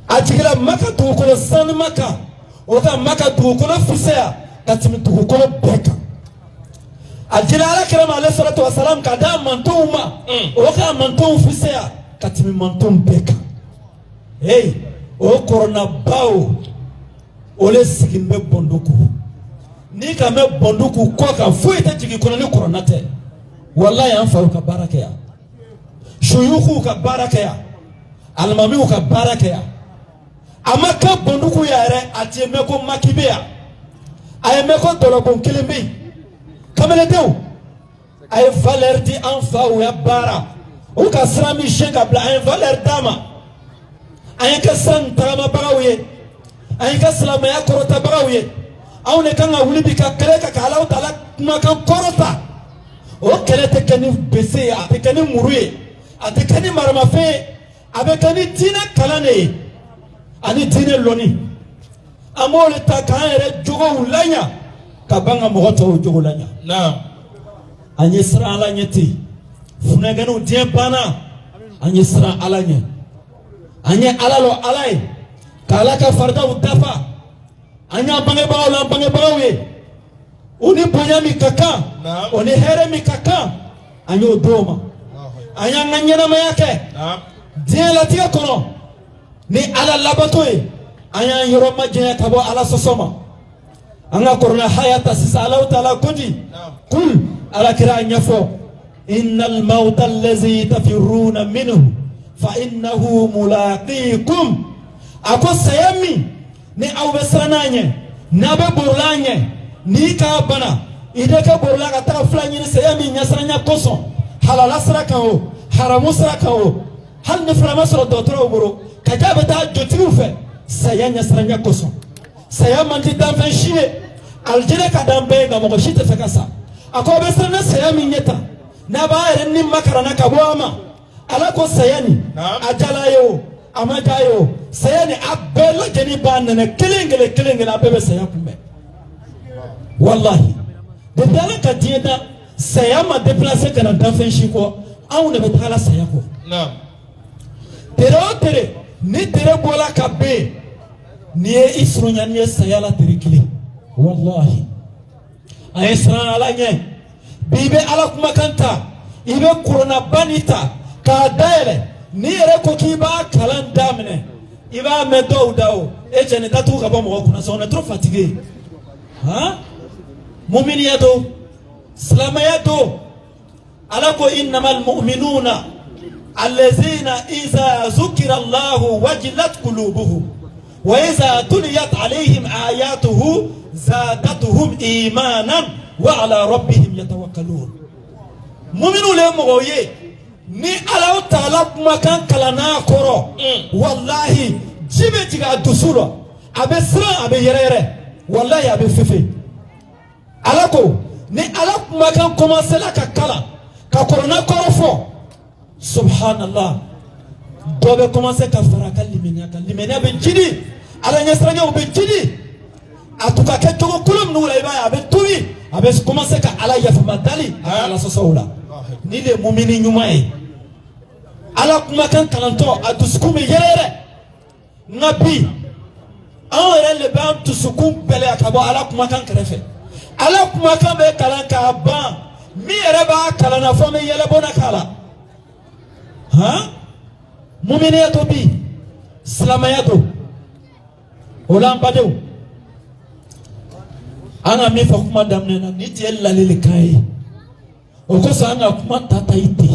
Speaker 2: ajigila maka dukola san maka oka maka dukola fusea katimi dukola beka ajigila alakira alayhi salatu wassalam kada mantuma oka mantum fusea katimi mantum beka hey o corona bao ole sigimbe bonduku ni kame bonduku kwa ka fuite jigi kuna ni corona te wallahi anfa ka baraka ya shuyukhu ka baraka ya almami ka baraka ya amaka bonduku ya re atieme ko makibea ayeme ko dolo bon kilimbi kamele dew ay valeur di anfa ya bara o ka srami shenga bla ay valeur dama ayaka san tama bagawiye ayaka salama ya korota bagawiye awne kanga wulibika keleka kala utala maka korota o kelete kani bese atekani muruye atekani marmafe avec un dîner calane un dîner loni amo le takare jogo ulanya kabanga moto jogo ulanya
Speaker 3: Naam.
Speaker 2: anyesra alanyeti funagano diempana anyesra alanye anye alalo alay kalaka farda utafa anya bange bawe uni bonya mikaka oni here mikaka anyo doma anya nganyana mayake dia latia kono ni ala labatoy anya yoro majnya kabo ala sosoma anga korona hayata sisa ala taala kundi kul ala kira nyafo innal mauta allazi tafiruna minhu fa innahu mulaqikum ako sayami ni awbesrananye nabe burlanye ni ka bana ide ka burla ka ta flanye ni sayami nyasranya koso halala sraka o haramu sraka o hal ni frama sro dotro buru kajabe ta jotiru fe sayanya sranya koso sayama ndi damfen shie aljere ka dambe ga mo shite fekasa ako besrana sayami nyeta na ba ren ni makarana ka boama ala ko sayani ajalayo amajayo sayani abela jeni banana kelengele abebe sayakumbe wallahi de dala ka dieta sayama déplacer kana dafen shiko awu ne betala sayako
Speaker 3: Naam.
Speaker 2: tere ni tere bola ka be ni isrunya ni sayala terikili wallahi aisra ala nye bibe ala kuma kanta ibe corona banita ka daele ni ere ko kiba kalan damne iba medo dawo e jene tatu ka ba mo kuna so on est trop fatigué hein mu'miniyatu salamayatu alako innamal mu'minuna allazina iza zukira Allah wajilat qulubuhum wa iza tuliyat alaihim ayatuhu zadatuhum imanan wa ala rabbihim yatawakkalun mu'minu le moye ni ala taala kuma kan kalana koro wallahi jibe jiga dusulo abe sra abe yerere wallahi abe fefe alako ni ala kuma kan commencer la ka kala ka korona korofo subhanallah dobe commencer ka faraka limenya be jidi ala nyasranya be jidi atuka ke togo kulum nula iba abe tuwi abe commencer ka ala yafa madali ala sosaula ni le mu'mini nyumae ala kuma kan kalanto adusukume yerere nabi awere le ba tusukum bele akabo ala kuma kan krefe ala kuma kan be kalanka ba mi yere ba kalana fo me yele bona kala ha mu'miniyatu bi salamayatu olam badew ana mi fa kuma damne na ni tiel lalele kai o ko sa anga kuma tata ite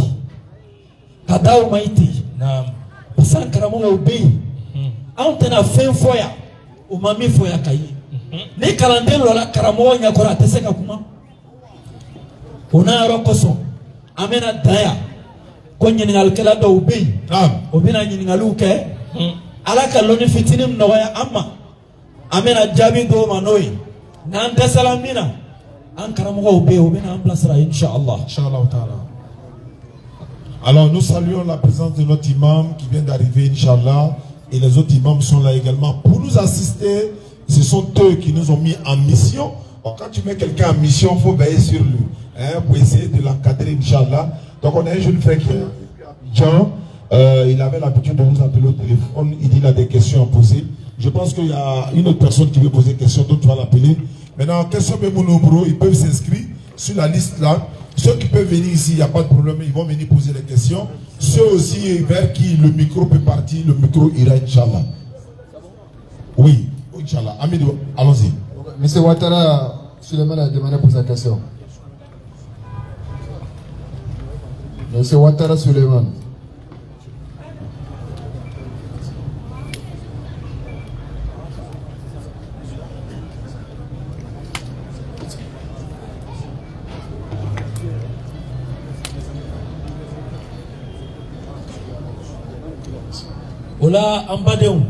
Speaker 2: kadau maiti
Speaker 3: Naam.
Speaker 2: pasan karamo obi an tena fen foya o mami foya kai ni kalande lola karamo nya kora teseka kuma ona rokoso amena daya ko nyiningal kala do obi obi na nyiningalu ke ala kaloni fitinim no ya amma amena jabi do manoi nan desalamina an karamo obi na amblasra inshallah
Speaker 1: ta'ala. Alors nous saluons la présence de notre imam qui vient d'arriver, Inch'Allah, et les autres imams sont là également pour nous assister. Ce sont eux qui nous ont mis en mission. Donc, quand tu mets quelqu'un en mission, il faut veiller sur lui, hein, pour essayer de l'encadrer, Inch'Allah. Donc on a un jeune frère qui est Jean, il avait l'habitude de nous appeler au téléphone, il dit qu'il a des questions à poser. Je pense qu'il y a une autre personne qui veut poser des questions, donc tu vas l'appeler. Maintenant, question de mon nombre, ils peuvent s'inscrire sur la liste là. Ceux qui peuvent venir ici, il n'y a pas de problème, ils vont venir poser des questions. Ceux aussi vers qui le micro peut partir, le micro ira, Inch'Allah. Oui, Inch'Allah. Amidou, allons-y.
Speaker 6: Monsieur Ouattara, Suleiman a demandé pour sa question. Monsieur Ouattara Suleiman.
Speaker 2: ola ambadew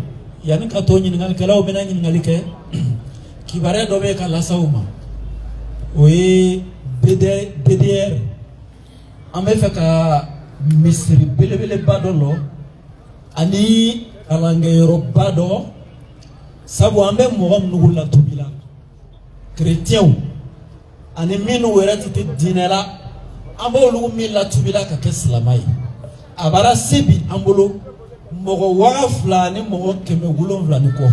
Speaker 2: yani ka to nyingal kala bena nyingal ke kibare do be kala sawma oye DDR ame feka misri belebele badolo ani alangeyoro bado sabu ambe mogom nugula tubila chrétien ani minu werati te dinela ambo lugu mila tubila ka keslamai abara sebi ambolo mogo waga fulani mogo keme wulon fulani ko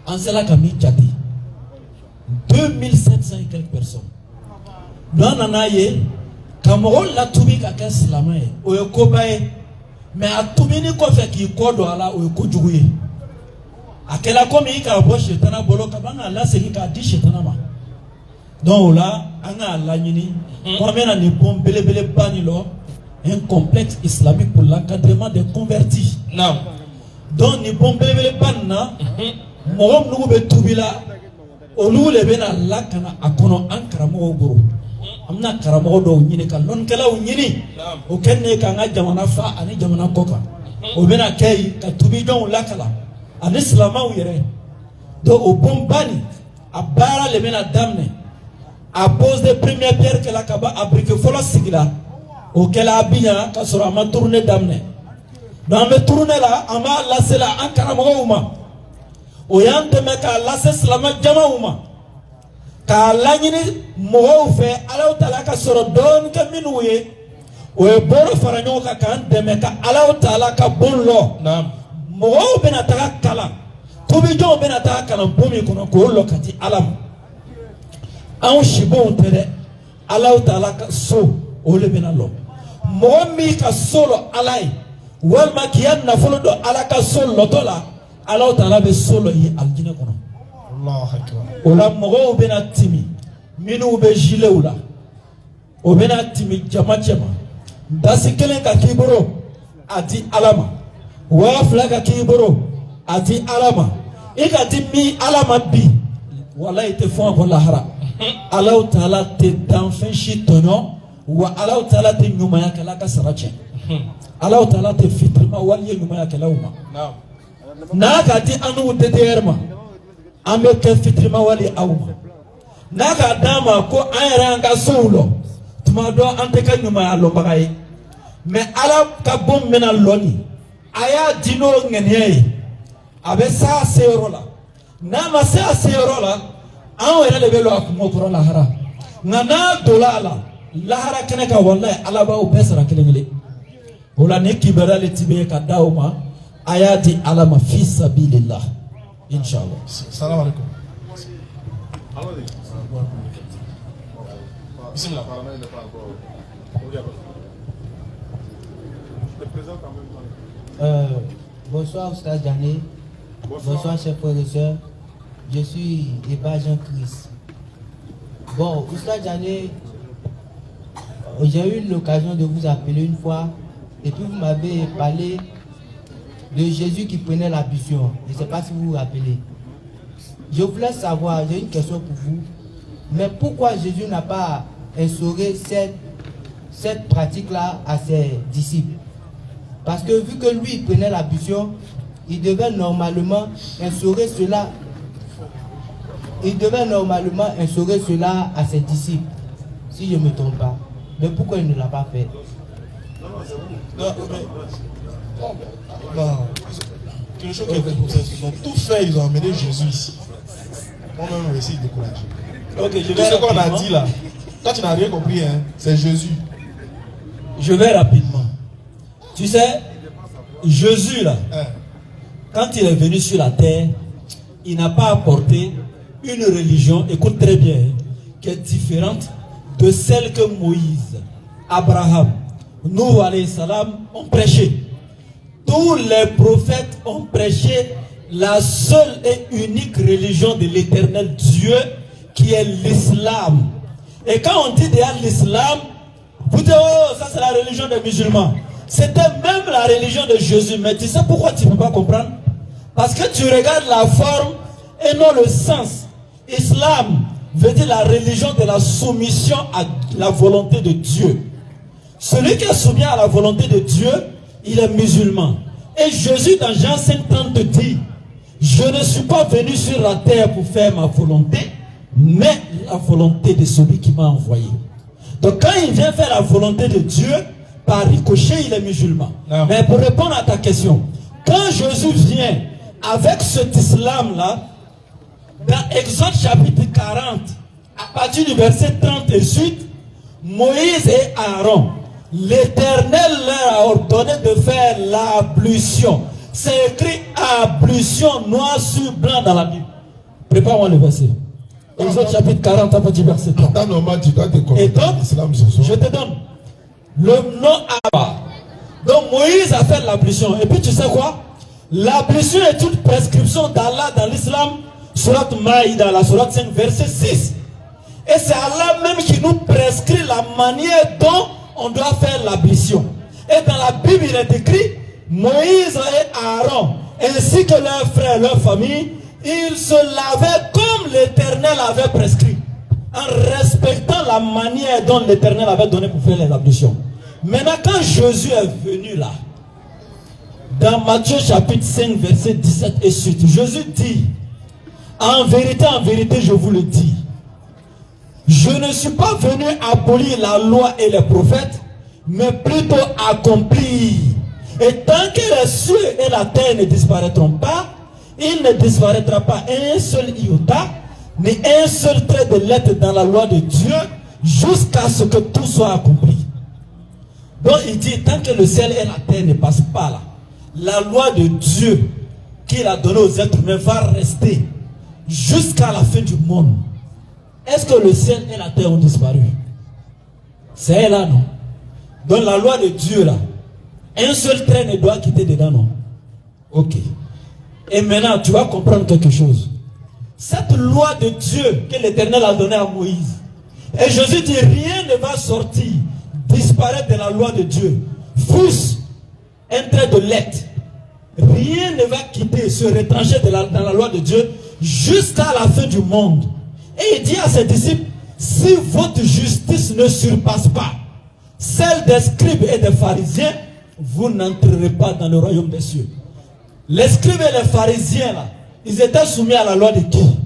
Speaker 2: ansela kami jati 2700 et quelques personnes dans nanaye kamogo la tubi ka keslamai o yokobaye mais a tubini ko fe ki kodo ala o yokojuguye akela komi ka bo shetana bolo ka banga la segi ka di shetana ma donc là anga la nyini ko mena ni bom bele bani lo un complexe islamique pour l'encadrement des convertis. Non. Donc ni bom bele bani na mo nugo be tubila o nugo le bena la kana akono ankara mo goro amna karamo do nyini ka lon kala o nyini o kenne ka nga jamana fa ani jamana koka o bena kay ka tubi don la kala an islama u yere do o bombani abara le mena damne a pose de première pierre que la kaba abrique folo sigila o kala abinya ka sura ma tourner damne dans me tourner là ama la sela an karamo uma o yande me ka la islama jama uma ka lanyini mo fe ala taala ka sura don ka minuye o e boro faranyo ka kan deme ka ala taala ka bonlo nam mo bena taka kala tubi jo bena taka kala bomi kono ko lokati alam an shibon tere ala taala ka so o le bena lo mo mi ka solo alai wal makiyan na folo do ala ka solo tola ala taala be solo yi aljina kono Allah akbar ola mo bena timi minu be jile ula o bena timi jama jama dasi kelen ka kiboro ati alama wa flaga kiboro ati alama ikati mi alama bi wala ite fon ko lahara Allah taala te danfen shitono wa Allah taala te nyuma ya kala ka sarache Allah taala te fitrima wali nyuma ya kala uma na ka ti anu te derma ambe ke fitrima wali auma na ka dama ko ayra nga soulo tuma do ante ka nyuma ya lombagai mais ala ka bom mena loni aya dino ngene abe sa serola na ma sa serola an wera le belo akumo koro lahara ngana dolala lahara kene ka wallahi ala ba o besara kelengele wala ne kibara le tibe ka dauma ayati ala ma fi sabilillah inshallah.
Speaker 6: Salam alaikum.
Speaker 5: Bismillah.
Speaker 7: Bonsoir Oustaz Diané. Bonsoir chers frères et sœurs. Je suis Eba Jean-Christ. Bon, Oustaz Diané, j'ai eu l'occasion de vous appeler une fois et puis vous m'avez parlé de Jésus qui prenait l'ablution. Je ne sais pas si vous vous rappelez. Je voulais savoir, j'ai une question pour vous. Mais pourquoi Jésus n'a pas instauré cette pratique-là à ses disciples? Parce que vu que lui il prenait l'ablution, il devait normalement instaurer cela. Il devait normalement instaurer cela à ses disciples, si je ne me trompe pas. Mais pourquoi il ne l'a pas fait?
Speaker 6: Non, quelque chose qui est pour ça, ils ont tout fait, ils ont emmené Jésus ici. Moi-même, je suis découragé.
Speaker 2: Ok, je
Speaker 6: Tout
Speaker 2: vais
Speaker 6: ce qu'on a
Speaker 2: rapidement.
Speaker 6: dit là, toi tu n'as rien compris, hein, c'est Jésus.
Speaker 2: Je vais rapidement. Tu sais, Jésus là, quand il est venu sur la terre, il n'a pas apporté une religion, écoute très bien, qui est différente de celle que Moïse, Abraham, Nuh alayhi salam ont prêché. Tous les prophètes ont prêché la seule et unique religion de l'éternel Dieu qui est l'islam. Et quand on dit déjà l'islam, vous dites, oh, ça c'est la religion des musulmans. C'était même la religion de Jésus. Mais tu sais pourquoi tu ne peux pas comprendre? Parce que tu regardes la forme et non le sens. Islam veut dire la religion de la soumission à la volonté de Dieu. Celui qui est soumis à la volonté de Dieu, il est musulman. Et Jésus dans Jean 5,30 dit, je ne suis pas venu sur la terre pour faire ma volonté, mais la volonté de celui qui m'a envoyé. Donc quand il vient faire la volonté de Dieu, par ricochet, il est musulman.
Speaker 3: Non.
Speaker 2: Mais pour répondre à ta question, quand Jésus vient avec cet islam-là, dans Exode chapitre 40, à partir du verset 30 et suite, Moïse et Aaron, l'Éternel leur a ordonné de faire l'ablution. C'est écrit ablution noir sur blanc dans la Bible. Prépare-moi le verset. Exode chapitre 40, à partir du verset 30.
Speaker 1: Dans normal, tu dois te
Speaker 2: Et
Speaker 1: connecter à
Speaker 2: donc,
Speaker 1: l'islam ce soir.
Speaker 2: je te donne le nom Abba. Donc Moïse a fait l'ablution. Et puis tu sais quoi? L'ablution est une prescription d'Allah dans l'islam. Surat Maïda, la surat 5, verset 6. Et c'est Allah même qui nous prescrit la manière dont on doit faire l'ablution. Et dans la Bible, il est écrit, Moïse et Aaron, ainsi que leurs frères, leur famille, ils se lavaient comme l'Éternel avait prescrit, en respectant la manière dont l'Éternel avait donné pour faire les ablutions. Maintenant, quand Jésus est venu là, dans Matthieu chapitre 5, verset 17 et suite, Jésus dit, en vérité, je vous le dis, je ne suis pas venu abolir la loi et les prophètes, mais plutôt accomplir. Et tant que les cieux et la terre ne disparaîtront pas, il ne disparaîtra pas un seul iota, ni un seul trait de lettre dans la loi de Dieu, jusqu'à ce que tout soit accompli. Donc il dit, tant que le ciel et la terre ne passent pas là, la loi de Dieu qu'il a donnée aux êtres humains va rester jusqu'à la fin du monde. Est-ce que le ciel et la terre ont disparu? C'est là, non? Donc la loi de Dieu là, un seul trait ne doit quitter dedans, non? Ok. Et maintenant, tu vas comprendre quelque chose. Cette loi de Dieu que l'Éternel a donnée à Moïse, et Jésus dit, rien ne va sortir, disparaître de la loi de Dieu, fût-ce un trait de lettre. Rien ne va quitter, se retrancher dans la loi de Dieu jusqu'à la fin du monde. Et il dit à ses disciples, si votre justice ne surpasse pas celle des scribes et des pharisiens, vous n'entrerez pas dans le royaume des cieux. Les scribes et les pharisiens, là, ils étaient soumis à la loi de qui?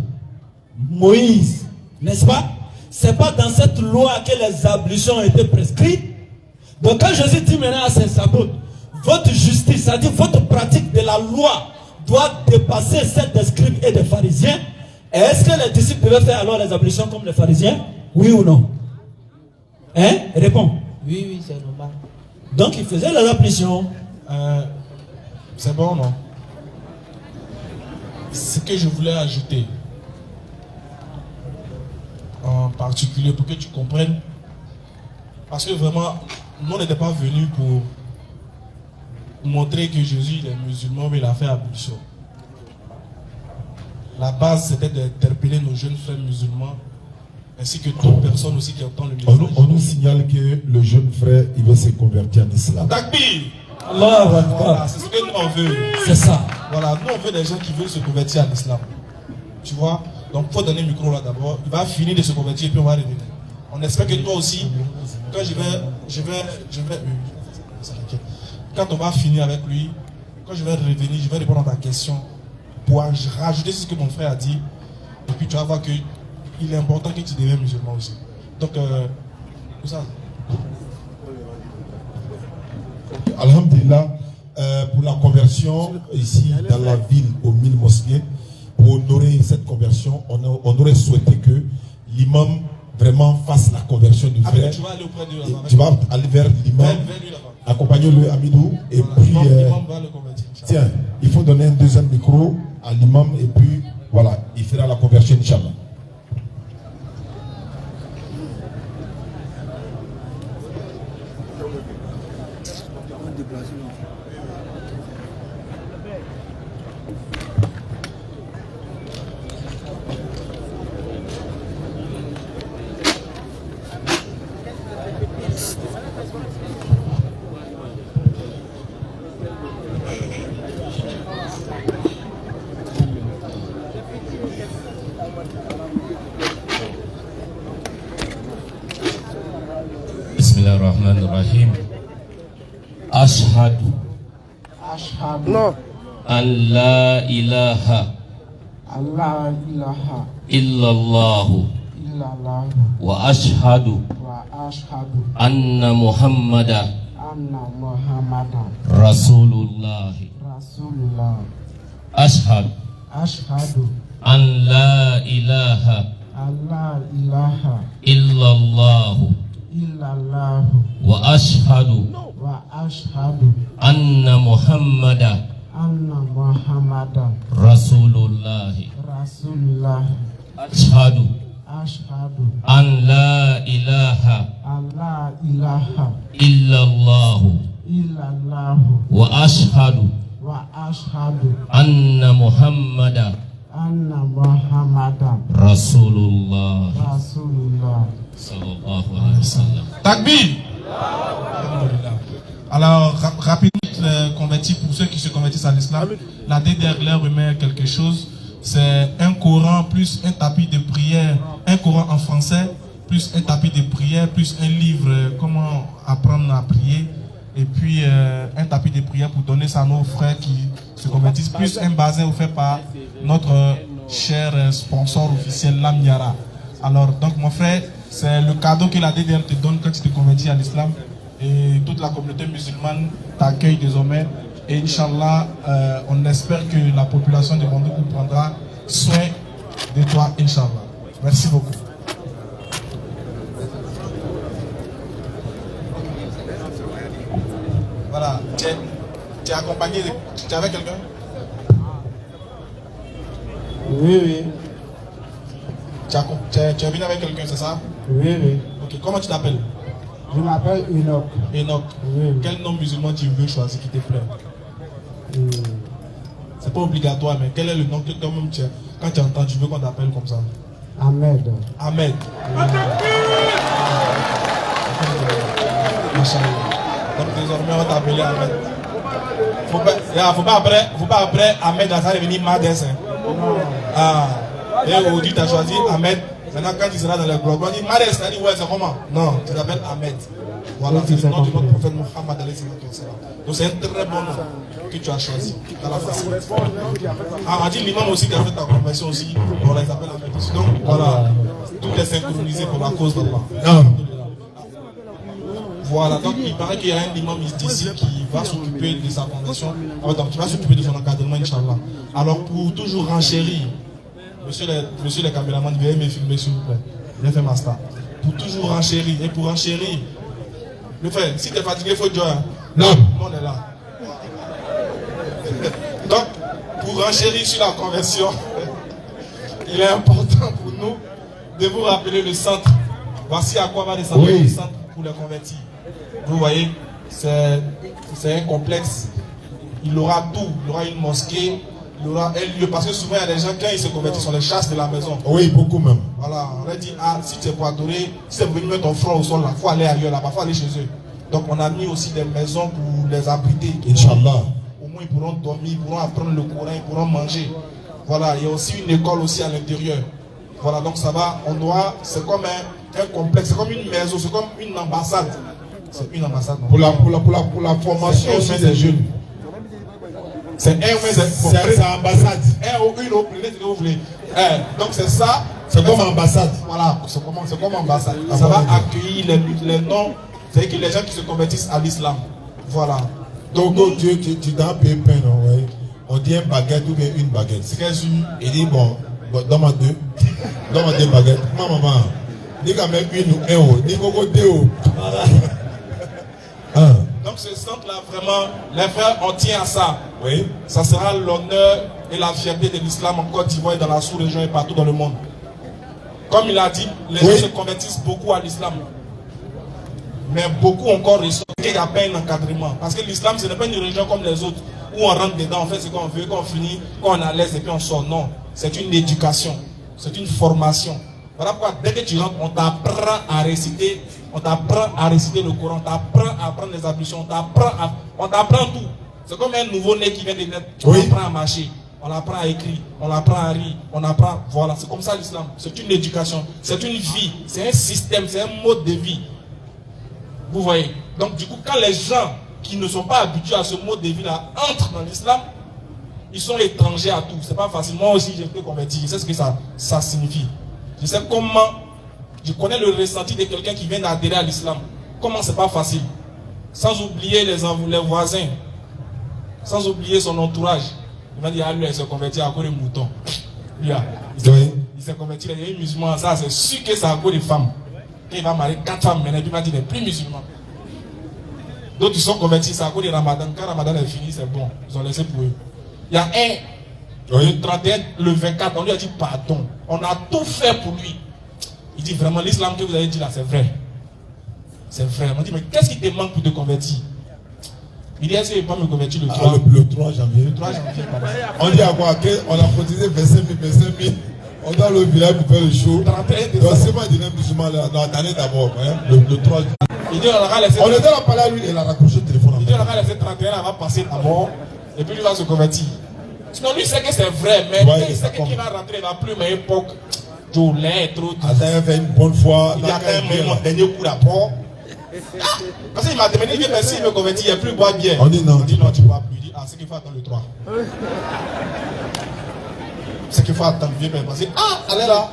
Speaker 2: Moïse, n'est-ce pas? C'est pas dans cette loi que les ablutions ont été prescrites. Donc quand Jésus dit maintenant à ses apôtres, votre justice, c'est-à-dire votre pratique de la loi, doit dépasser celle des scribes et des pharisiens, est-ce que les disciples devaient faire alors les ablutions comme les pharisiens? Oui ou non? Hein? Réponds.
Speaker 7: Oui, c'est normal.
Speaker 2: Donc ils faisaient les ablutions.
Speaker 6: C'est bon, non? Ce que je voulais ajouter, en particulier pour que tu comprennes, parce que vraiment, nous on n'était pas venus pour montrer que Jésus il est musulman, mais il a fait ablution. La base c'était d'interpeller nos jeunes frères musulmans, ainsi que toute personne aussi qui entend le message.
Speaker 1: On nous signale que le jeune frère, il veut se convertir en islam.
Speaker 6: Takbir!
Speaker 2: Voilà,
Speaker 6: c'est ce que nous on veut.
Speaker 2: c'est ça.
Speaker 6: Voilà, nous on veut des gens qui veulent se convertir à l'islam. Tu vois? Donc il faut donner le micro là d'abord. Il va finir de se convertir et puis on va revenir. On espère que toi aussi, quand quand on va finir avec lui, quand je vais revenir, je vais répondre à ta question pour rajouter ce que mon frère a dit. Et puis tu vas voir qu'il est important que tu deviennes musulman aussi. Donc, tout ça.
Speaker 1: Alhamdulillah, pour la conversion, ici dans la ville, aux 1000 mosquées, pour honorer cette conversion, on aurait souhaité que l'imam vraiment fasse la conversion du frère.
Speaker 6: Tu vas aller auprès de lui.
Speaker 1: Tu vas aller vers l'imam, accompagner-le Amidou, et voilà, puis tiens, il faut donner un deuxième micro à l'imam, et puis voilà, il fera la conversion, Inch'Allah.
Speaker 8: Bismillahirrahmanirrahim. Ashhadu an la ilaha illallah wa ashhadu anna Muhammadan
Speaker 9: Anna Muhammadan
Speaker 8: Rasulullah.
Speaker 9: Rasulullah.
Speaker 8: Ashhadu
Speaker 9: Ashhadu
Speaker 8: an la ilaha
Speaker 9: Allah ilaha
Speaker 8: illallah
Speaker 9: illallah
Speaker 8: wa ashhadu
Speaker 9: wa ashhadu
Speaker 8: anna Muhammadan
Speaker 9: Anna Muhammadan
Speaker 8: Rasulullah.
Speaker 9: Rasulullah.
Speaker 8: Ashhadu
Speaker 9: Ashhadu
Speaker 8: an la ilaha
Speaker 9: Allah ilaha
Speaker 8: illallah
Speaker 9: illallah
Speaker 8: wa ashhadu
Speaker 9: wa ashhadu
Speaker 8: anna Muhammadan
Speaker 9: Anna Muhammadan
Speaker 8: Rasulullah.
Speaker 9: Rasulullah.
Speaker 8: Sallallahu alayhi wa sallam.
Speaker 6: Takbir. Alors, rapidement, convertis, pour ceux qui se convertissent à l'islam, la DDR leur remet quelque chose. C'est un Coran plus un tapis de prière, un Coran en français, plus un tapis de prière, plus un livre, comment apprendre à prier, et puis un tapis de prière pour donner ça à nos frères qui se convertissent, plus un bazin offert par notre cher sponsor officiel, Lamyara. Alors, donc mon frère, c'est le cadeau que la DDR te donne quand tu te convertis à l'islam, et toute la communauté musulmane t'accueille désormais. Et Inch'Allah, on espère que la population de Bandungu prendra soin de toi, Inch'Allah. Merci beaucoup. Voilà, tu es accompagné, tu es avec quelqu'un?
Speaker 9: Oui, oui.
Speaker 6: Tu es venu avec quelqu'un, c'est ça?
Speaker 9: Oui, oui.
Speaker 6: Ok, comment tu t'appelles?
Speaker 9: Je m'appelle Enoch.
Speaker 6: Enoch.
Speaker 9: Oui.
Speaker 6: Quel nom musulman tu veux choisir qui te plaît? C'est pas obligatoire, mais quel est le nom que toi-même tu as? Quand tu entends, tu veux qu'on t'appelle comme ça?
Speaker 9: Ahmed.
Speaker 6: Ahmed. Machallah. Donc désormais on t'appelle Ahmed. Faut pas après Ahmed ça devenir Madès. Ah. Et aujourd'hui tu as choisi Ahmed. Maintenant quand tu seras dans le blog, on dit Madès, tu as dit ouais c'est comment? Non, tu t'appelles Ahmed. Voilà, c'est le nom de notre prophète Mohammed alayhi sallam. Donc c'est un très bon nom que tu as choisi dans la face. Ah, on dit l'imam aussi qui a fait ta conversion aussi, voilà, il s'appelle Ahmed aussi. Donc voilà, tout est synchronisé pour la cause d'Allah. Voilà, donc il paraît qu'il y a un imam ici qui va s'occuper de sa conversion, donc qui va s'occuper de son encadrement, Inch'Allah. Alors pour toujours renchérir, monsieur le caméraman, veuillez me filmer s'il vous plaît. Viens faire ma star. Pour toujours renchérir, et pour renchérir, le frère, si tu es fatigué, il faut dire. Non, on est là. Donc, pour renchérir sur la conversion, il est important pour nous de vous rappeler le centre. Voici à quoi va ressembler le centre pour les convertis. Vous voyez, c'est un complexe. Il aura tout. Il aura une mosquée, il aura un lieu. Parce que souvent, il y a des gens, quand ils se convertissent, on les chasse de la maison.
Speaker 1: Oui, beaucoup même.
Speaker 6: Voilà, on a dit, ah, si tu es pour adorer, si tu es venu mettre ton front au sol, il faut aller ailleurs là-bas, il faut aller chez eux. Donc, on a mis aussi des maisons pour les abriter.
Speaker 1: Inch'Allah.
Speaker 6: Au moins, ils pourront dormir, ils pourront apprendre le Coran, ils pourront manger. Voilà, il y a aussi une école aussi à l'intérieur. Voilà, donc ça va, on doit, c'est comme un complexe, c'est comme une maison, c'est comme une ambassade. C'est une ambassade.
Speaker 1: Pour la formation aussi des jeunes.
Speaker 6: C'est ambassade. Vous voulez. Donc c'est ça.
Speaker 1: C'est comme ambassade.
Speaker 6: Voilà, c'est comme ambassade. Ça va accueillir les noms, c'est-à-dire que les gens qui se convertissent à l'islam. Voilà.
Speaker 1: Donc tu dois payer peine, ouais. On dit une baguette ou bien une baguette.
Speaker 6: C'est qu'elle suit.
Speaker 1: Il dit bon, donne-moi deux. Donne-moi deux baguettes. Maman, dis quand même une ou un haut. Dis coco deux hauts.
Speaker 6: Donc ce centre-là, vraiment, les frères, on tient à ça.
Speaker 1: Oui.
Speaker 6: Ça sera l'honneur et la fierté de l'islam en Côte d'Ivoire et dans la sous-région et partout dans le monde. Comme il a dit, les gens se convertissent beaucoup à l'islam. Mais beaucoup encore ressortent qu'il n'y a pas un encadrement. Parce que l'islam, ce n'est pas une religion comme les autres, où on rentre dedans, on fait ce qu'on veut, quand on finit, quand on est à l'aise et puis on sort. Non, c'est une éducation, c'est une formation. Voilà pourquoi dès que tu rentres, on t'apprend à réciter, le Coran, on t'apprend à prendre les ablutions, on t'apprend tout. C'est comme un nouveau-né qui vient de naître. On apprend à marcher, on apprend à écrire, on apprend à rire, on apprend, voilà, c'est comme ça l'islam. C'est une éducation, c'est une vie, c'est un système, c'est un mode de vie. Vous voyez. Donc du coup, quand les gens qui ne sont pas habitués à ce mode de vie-là entrent dans l'islam, ils sont étrangers à tout. C'est pas facile. Moi aussi, j'ai été converti. Je sais ce que ça signifie. Je sais comment, je connais le ressenti de quelqu'un qui vient d'adhérer à l'islam. Comment c'est pas facile. sans oublier les voisins, sans oublier son entourage. Il m'a dit, ah, lui, il s'est converti à cause des moutons. Lui, il s'est converti, il est musulman, ça, c'est sûr que c'est à cause des femmes. Il va marier 4 femmes, maintenant, il m'a dit, il n'est plus musulman. D'autres, ils sont convertis, c'est à cause du Ramadan. Quand Ramadan est fini, c'est bon, ils ont laissé pour eux. Il y a un, le 31, le 24, on lui a dit pardon. On a tout fait pour lui. Il dit vraiment, l'islam que vous avez dit là, c'est vrai. C'est vrai. On dit, mais qu'est-ce qui te manque pour te convertir? Il dit, est-ce que je ne vais pas me convertir le 3
Speaker 1: le 3 janvier.
Speaker 6: Le 3 janvier, pardon.
Speaker 1: On dit à quoi? On a cotisé 25 000. On doit le village pour faire le show.
Speaker 6: 31
Speaker 1: décembre. Donc c'est pas du même musulman là. Non, attendez d'abord. Hein, le 3 janvier.
Speaker 6: Il dit, on était
Speaker 1: là parler à lui, il a raccroché le téléphone.
Speaker 6: Il dit, on va laisser 31, on va passer d'abord. Et puis il va se convertir. Sinon, lui sait que c'est vrai, mais il sait qu'il va rentrer, il va plus, mais époque. Tout l'air, trop.
Speaker 1: Attends, il fait une bonne fois.
Speaker 6: Il a quand même mon dernier coup d'apprort. Parce qu'il m'a demandé, il dit, mais s'il me convertit, il n'y a plus boire bien.
Speaker 1: On dit non.
Speaker 6: On dit non, tu ne bois plus. Il dit, ah, c'est qu'il faut attendre le 3. C'est qu'il faut attendre le 3. Parce que, ah, elle est là.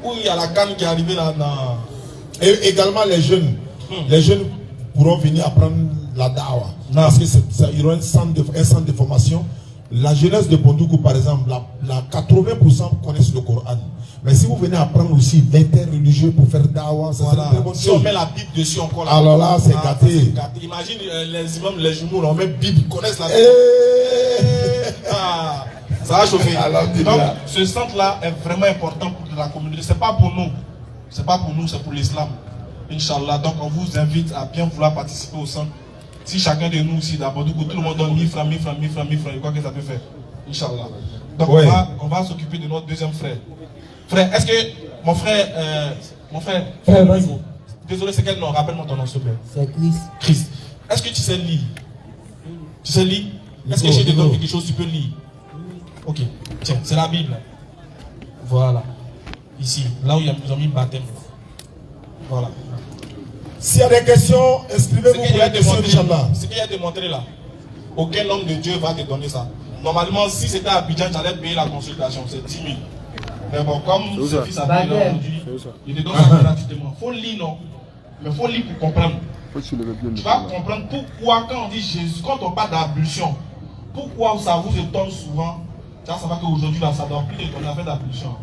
Speaker 6: Où il y a la canne qui est arrivée là.
Speaker 1: Et également les jeunes. Les jeunes pourront venir apprendre la dawa. Parce qu'il y aura un centre de formation. La jeunesse de Bondoukou, par exemple, la 80% connaissent le Coran. Mais si vous venez apprendre aussi l'interreligieux pour faire dawa, c'est une très bonne chose.
Speaker 6: Si on met la Bible dessus encore là.
Speaker 1: Alors là, c'est gâté.
Speaker 6: Imagine les imams, les jumeaux, on met Bible, ils connaissent la Bible. Ça va chauffer. Donc, ce centre-là est vraiment important pour la communauté. C'est pas pour nous. C'est pas pour nous, c'est pour l'islam. Inch'Allah. Donc, on vous invite à bien vouloir participer au centre. Si chacun de nous aussi, d'abord, tout le monde donne 1000 francs, 1000 francs, 1000 francs, 1000 francs, quoi que ça peut faire. Inch'Allah. Donc, on va s'occuper de notre deuxième frère. Frère, est-ce que mon frère,
Speaker 7: vas-y.
Speaker 6: Désolé, c'est quel nom? Rappelle-moi ton nom, s'il te plaît.
Speaker 7: C'est Chris.
Speaker 6: Chris. Est-ce que tu sais lire? Tu sais lire? Est-ce que je te donne quelque chose, tu peux lire? Ok. Tiens, c'est la Bible. Voilà. Ici, là où ils ont mis baptême. Voilà.
Speaker 1: S'il y a des questions, inscrivez-vous pour les questions, Inch'Allah.
Speaker 6: Ce qu'il y a démontré là, aucun homme de Dieu va te donner ça. Normalement, si c'était à Abidjan, tu allais payer la consultation, c'est 10 000. Mais bon, comme ce fils a payé là aujourd'hui, il te donne ça gratuitement. Il faut lire, non? Mais il faut lire pour comprendre. Tu vas comprendre pourquoi, quand on dit Jésus, quand on parle d'ablution, pourquoi ça vous étonne souvent. Tu vas savoir qu'aujourd'hui, ça ne doit plus étonner affaire d'ablution.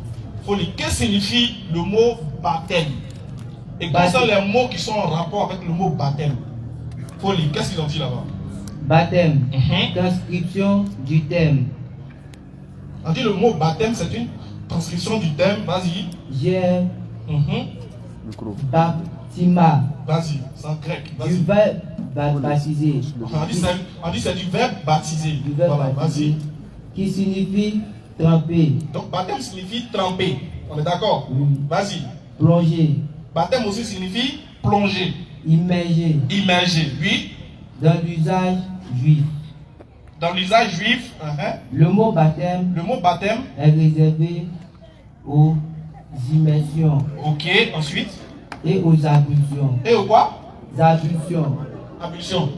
Speaker 6: Il faut lire. Qu'est-ce que signifie le mot baptême? Et quels sont les mots qui sont en rapport avec le mot baptême? Il faut lire. Qu'est-ce qu'ils ont dit là-bas?
Speaker 7: Baptême. Transcription du thème.
Speaker 6: On dit le mot baptême, c'est une transcription du thème. Vas-y.
Speaker 7: J'ai baptima.
Speaker 6: Vas-y, c'est en grec.
Speaker 7: Du verbe baptiser.
Speaker 6: On dit c'est du verbe baptiser.
Speaker 7: Du verbe
Speaker 6: voilà,
Speaker 7: baptiser. Qui signifie tremper.
Speaker 6: Donc baptême signifie tremper. On est d'accord?
Speaker 7: Oui.
Speaker 6: Vas-y.
Speaker 7: Plonger.
Speaker 6: Baptême aussi signifie plonger.
Speaker 7: Immerger.
Speaker 6: Immerger, oui.
Speaker 7: Dans l'usage juif.
Speaker 6: Dans l'usage juif,
Speaker 7: le mot baptême
Speaker 6: est
Speaker 7: réservé aux immersions.
Speaker 6: Ok, ensuite.
Speaker 7: Et aux ablutions.
Speaker 6: Et aux quoi?
Speaker 7: Ablutions.
Speaker 6: Ablutions.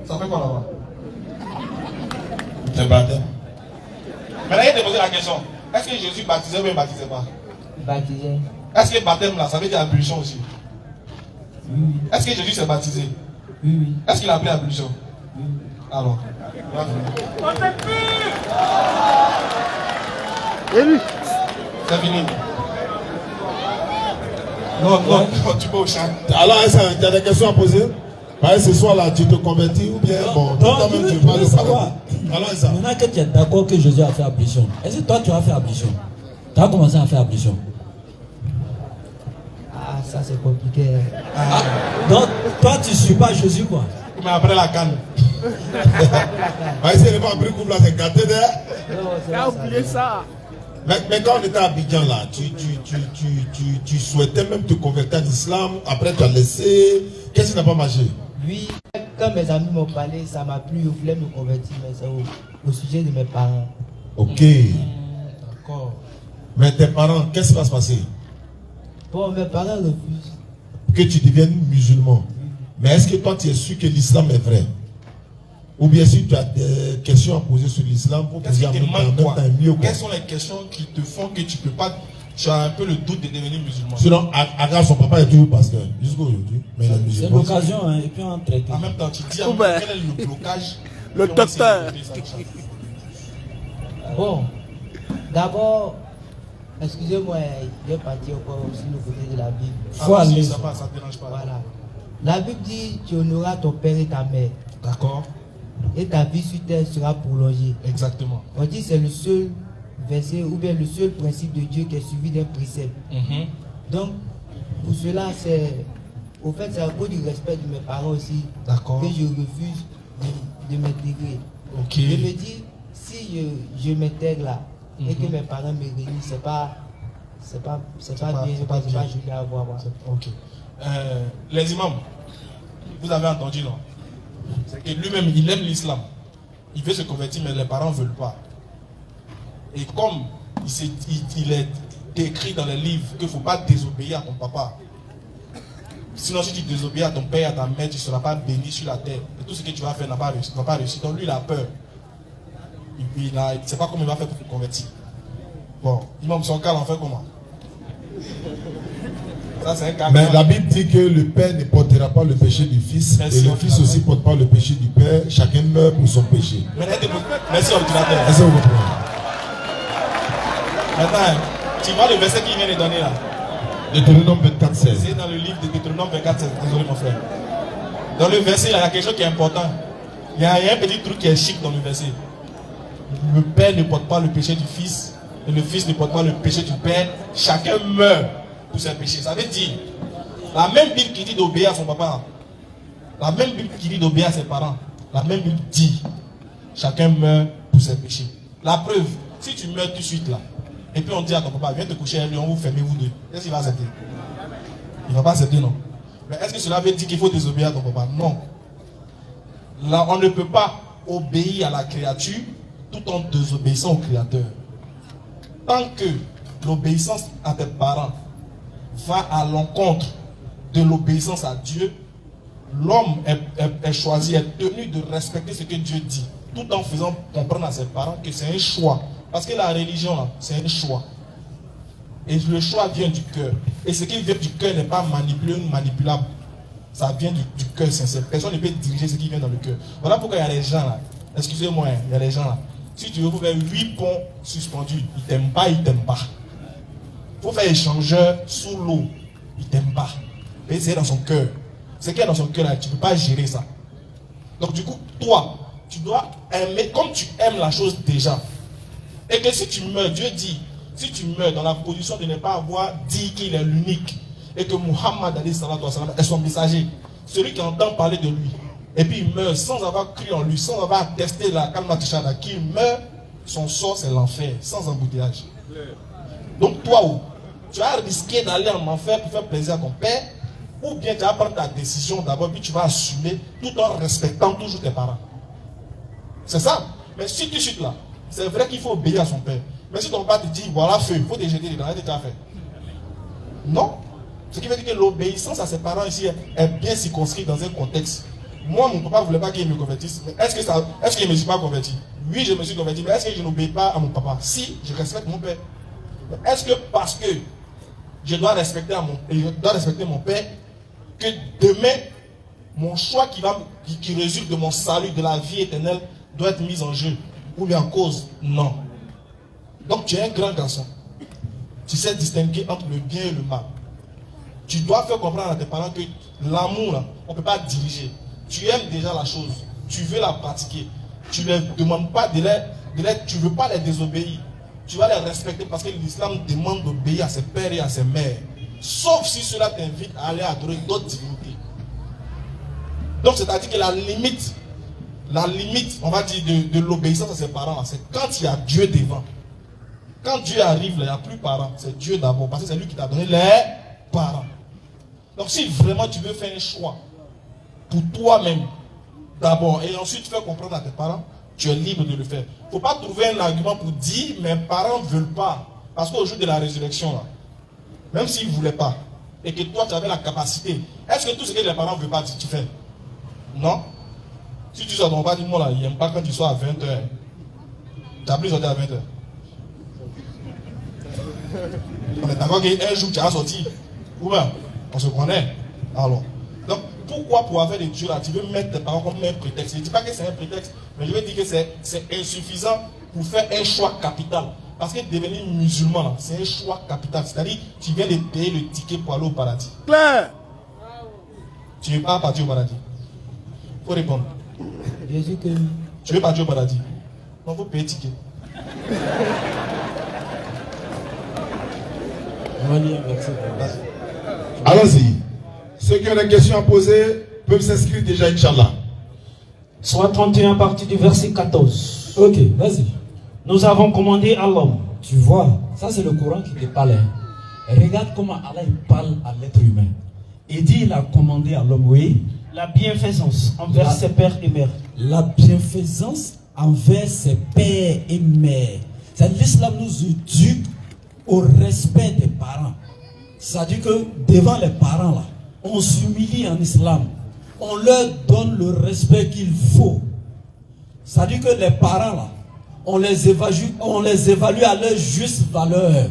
Speaker 6: Ça fait quoi là-bas?
Speaker 1: C'est baptême.
Speaker 6: Maintenant, il a posé la question. Est-ce que Jésus baptisait ou ne baptisait pas?
Speaker 7: Baptisé.
Speaker 6: Est-ce que baptême là, ça veut dire ablution aussi?
Speaker 7: Oui.
Speaker 6: Est-ce que Jésus s'est baptisé?
Speaker 7: Oui, oui.
Speaker 6: Est-ce qu'il a appelé ablution?
Speaker 7: Oui.
Speaker 6: Alors. C'est fini. Non, tu peux au champ.
Speaker 1: Alors, tu as des questions à poser? Ce soir là, tu te convertis ou bien bon, toi-même tu parles de savoir.
Speaker 2: Maintenant que tu es d'accord que Jésus a fait ablution, est-ce que toi tu as fait ablution? Tu as commencé à faire ablution?
Speaker 7: Ah, ça c'est compliqué.
Speaker 2: Donc, toi tu ne suis pas Jésus quoi?
Speaker 6: Mais après la canne.
Speaker 1: Si elle n'est pas pris couple là, c'est gâté d'ailleurs.
Speaker 7: Tu as oublié ça.
Speaker 1: Mais quand on était à Abidjan là, tu souhaitais même te convertir à l'islam, après tu as laissé. Qu'est-ce qui n'a pas marché?
Speaker 7: Oui, quand mes amis m'ont parlé, ça m'a plu, je voulais me convertir, mais c'est au sujet de mes parents.
Speaker 1: Ok.
Speaker 6: D'accord.
Speaker 1: Mais tes parents, qu'est-ce qui va se passer?
Speaker 7: Bon, mes parents refusent.
Speaker 1: Que tu deviennes musulman. Mais est-ce que toi tu es sûr que l'islam est vrai? Ou bien si tu as des questions à poser sur l'islam, pour
Speaker 6: Qu'est-ce qui te manque quoi?
Speaker 1: mieux, quoi.
Speaker 6: Quelles sont les questions qui te font que tu ne peux pas tu as un peu le doute de devenir musulman.
Speaker 1: Sinon, Aga, son papa est toujours pasteur, jusqu'à aujourd'hui. Mais il est
Speaker 2: C'est
Speaker 1: musulman.
Speaker 2: l'occasion, hein, et puis on traite.
Speaker 6: En même temps, tu dis quel est le blocage.
Speaker 10: Le docteur.
Speaker 7: Bon, d'abord, excusez-moi, je vais partir encore sur le côté de la Bible.
Speaker 2: Faut aller.
Speaker 6: Ça va, ça ne dérange pas.
Speaker 7: Voilà. La Bible dit tu honoreras ton père et ta mère.
Speaker 6: D'accord.
Speaker 7: Et ta vie sur terre sera prolongée.
Speaker 6: Exactement.
Speaker 7: On dit que c'est le seul verset ou bien le seul principe de Dieu qui est suivi d'un précepte. Donc, pour cela, c'est à cause du respect de mes parents aussi que je refuse de m'intégrer.
Speaker 6: Okay.
Speaker 7: Je me dis, si je m'intègre là et que mes parents me réunissent, c'est pas bien, c'est pas joli à voir.
Speaker 6: Ok. Les imams, vous avez entendu, non? C'est que lui-même, il aime l'islam. Il veut se convertir, mais les parents ne veulent pas. Et comme il est écrit dans les livres qu'il ne faut pas désobéir à ton papa. Sinon, si tu désobéis à ton père et à ta mère, tu ne seras pas béni sur la terre. Et tout ce que tu vas faire ne va pas réussir. Donc lui, il a peur. Il ne sait pas comment il va faire pour se convertir. Bon, imam son cas, en fait comment? Ça, c'est un cas.
Speaker 1: Mais la Bible dit que le père ne portera pas le péché du fils.
Speaker 6: Merci,
Speaker 1: et le fils aussi ne porte pas le péché du père. Chacun meurt pour son péché.
Speaker 6: Merci, ordinateur.
Speaker 1: Est-ce que vous comprenez?
Speaker 6: Maintenant, tu vois le verset qu'il vient de donner là.
Speaker 1: Deutéronome 24, 16.
Speaker 6: C'est dans le livre de Deutéronome 24, 16. Désolé mon frère. Dans le verset, il y a quelque chose qui est important. Il y a un petit truc qui est chic dans le verset. Le père ne porte pas le péché du fils. Et le fils ne porte pas le péché du père. Chacun meurt pour ses péchés. Ça veut dire, la même Bible qui dit d'obéir à son papa, la même Bible qui dit d'obéir à ses parents, la même Bible dit, chacun meurt pour ses péchés. La preuve, si tu meurs tout de suite là, et puis on dit à ton papa, viens te coucher avec lui, on vous ferme vous deux. Est-ce qu'il va accepter? Il ne va pas accepter, non. Mais est-ce que cela veut dire qu'il faut désobéir à ton papa? Non. Là, on ne peut pas obéir à la créature tout en désobéissant au Créateur. Tant que l'obéissance à tes parents va à l'encontre de l'obéissance à Dieu, l'homme est choisi, est tenu de respecter ce que Dieu dit, tout en faisant comprendre à ses parents que c'est un choix. Parce que la religion, c'est un choix. Et le choix vient du cœur. Et ce qui vient du cœur n'est pas manipulé ou manipulable. Ça vient du cœur sincère. Personne ne peut diriger ce qui vient dans le cœur. Voilà pourquoi il y a des gens là. Excusez-moi, il y a des gens là. Si tu veux faire 8 ponts suspendus, ils t'aiment pas, ils t'aiment pas. Il faut faire échangeur sous l'eau, ils t'aiment pas. Et c'est dans son cœur. Ce qui est dans son cœur là, tu ne peux pas gérer ça. Donc du coup, toi, tu dois aimer comme tu aimes la chose déjà. Et que si tu meurs, Dieu dit, si tu meurs dans la position de ne pas avoir dit qu'il est l'unique, et que Muhammad est son messager, celui qui entend parler de lui, et puis il meurt sans avoir cru en lui, sans avoir attesté la Kalma Tishada, qui meurt, son sort c'est l'enfer, sans embouteillage. Donc toi, tu as risqué d'aller en enfer pour faire plaisir à ton père, ou bien tu vas prendre ta décision d'abord, puis tu vas assumer tout en respectant toujours tes parents. C'est ça. Mais si tu suis là, c'est vrai qu'il faut obéir à son père. Mais si ton père te dit, voilà feu, il faut te jeter dedans, tu as fait. Non. Ce qui veut dire que l'obéissance à ses parents ici est bien circonscrite dans un contexte. Moi, mon papa ne voulait pas qu'il me convertisse. Mais est-ce qu'il ne me suis pas converti? Oui, je me suis converti. Mais est-ce que je n'obéis pas à mon papa? Si, je respecte mon père. Est-ce que parce que je dois respecter mon père, que demain, mon choix qui résulte de mon salut, de la vie éternelle, doit être mis en jeu ou bien en cause? Non. Donc tu es un grand garçon. Tu sais distinguer entre le bien et le mal. Tu dois faire comprendre à tes parents que l'amour, on ne peut pas diriger. Tu aimes déjà la chose. Tu veux la pratiquer. Tu ne demandes pas tu ne veux pas les désobéir. Tu vas les respecter parce que l'islam demande d'obéir à ses pères et à ses mères. Sauf si cela t'invite à aller adorer d'autres divinités. Donc c'est-à-dire que la limite, on va dire, de l'obéissance à ses parents, c'est quand il y a Dieu devant. Quand Dieu arrive, il n'y a plus parents. C'est Dieu d'abord. Parce que c'est lui qui t'a donné les parents. Donc si vraiment tu veux faire un choix pour toi-même, d'abord, et ensuite faire comprendre à tes parents, tu es libre de le faire. Il ne faut pas trouver un argument pour dire mes parents ne veulent pas. Parce qu'au jour de la résurrection, là, même s'ils ne voulaient pas, et que toi tu avais la capacité, est-ce que tout ce que les parents ne veulent pas, tu fais? Non. Si tu sors ton papa, dis-moi là, il n'aime pas quand tu sois à 20h. Tu as plus sorti à 20h. On est d'accord qu'un jour tu as sorti. Ou bien, on se connaît. Alors, donc, pourquoi pour avoir des dieux là, tu veux mettre tes parents comme un prétexte? Je ne dis pas que c'est un prétexte, mais je veux dire que c'est insuffisant pour faire un choix capital. Parce que devenir musulman, là, c'est un choix capital. C'est-à-dire, tu viens de payer le ticket pour aller au paradis.
Speaker 4: Claire.
Speaker 6: Tu ne veux pas partir au paradis. Il faut répondre.
Speaker 7: Jésus que...
Speaker 6: Tu veux partir au paradis. Non, il faut payer le ticket.
Speaker 1: Allons-y. Ceux qui ont des questions à poser peuvent s'inscrire déjà, Inch'Allah.
Speaker 3: Soit 31 à partir du verset 14.
Speaker 2: Ok, vas-y.
Speaker 3: Nous avons commandé à l'homme.
Speaker 2: Tu vois, ça c'est le Coran qui te parle. Hein. Regarde comment Allah il parle à l'être humain. Il dit il a commandé à l'homme, oui.
Speaker 3: La bienfaisance envers ses pères et mères.
Speaker 2: La bienfaisance envers ses pères et mères. L'islam nous éduque au respect des parents. C'est-à-dire que devant les parents, là, on s'humilie en islam. On leur donne le respect qu'il faut. C'est-à-dire que les parents, là, on les évalue à leur juste valeur.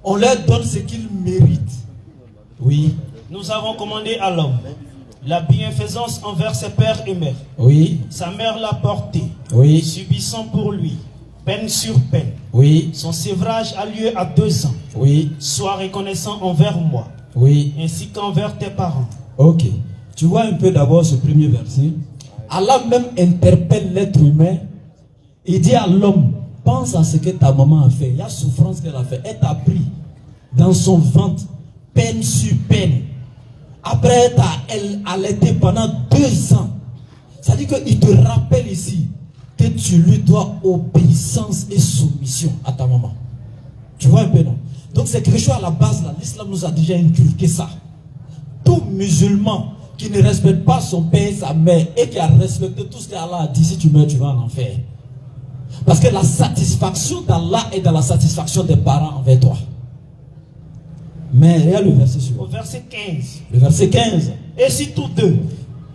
Speaker 2: On leur donne ce qu'ils méritent. Oui.
Speaker 3: Nous avons commandé à l'homme la bienfaisance envers ses pères et mères.
Speaker 2: Oui.
Speaker 3: Sa mère l'a porté.
Speaker 2: Oui.
Speaker 3: Subissant pour lui peine sur peine.
Speaker 2: Oui.
Speaker 3: Son sévrage a lieu à 2 ans.
Speaker 2: Oui.
Speaker 3: Sois reconnaissant envers moi.
Speaker 2: Oui.
Speaker 3: Ainsi qu'envers tes parents.
Speaker 2: Ok. Tu vois un peu d'abord ce premier verset. Allah même interpelle l'être humain. Il dit à l'homme, pense à ce que ta maman a fait. Il y a souffrance qu'elle a fait. Elle t'a pris dans son ventre, peine sur peine. Après, elle a allaité pendant 2 ans. Ça dit qu'il te rappelle ici que tu lui dois obéissance et soumission à ta maman. Tu vois un peu, non? Donc c'est quelque chose à la base, là. L'islam nous a déjà inculqué ça. Tout musulman qui ne respecte pas son père et sa mère et qui a respecté tout ce qu'Allah a dit, si tu meurs, tu vas en enfer. Parce que la satisfaction d'Allah est dans la satisfaction des parents envers toi. Mais regarde le verset suivant.
Speaker 3: Au verset 15.
Speaker 2: Le verset 15.
Speaker 3: Et si tous deux.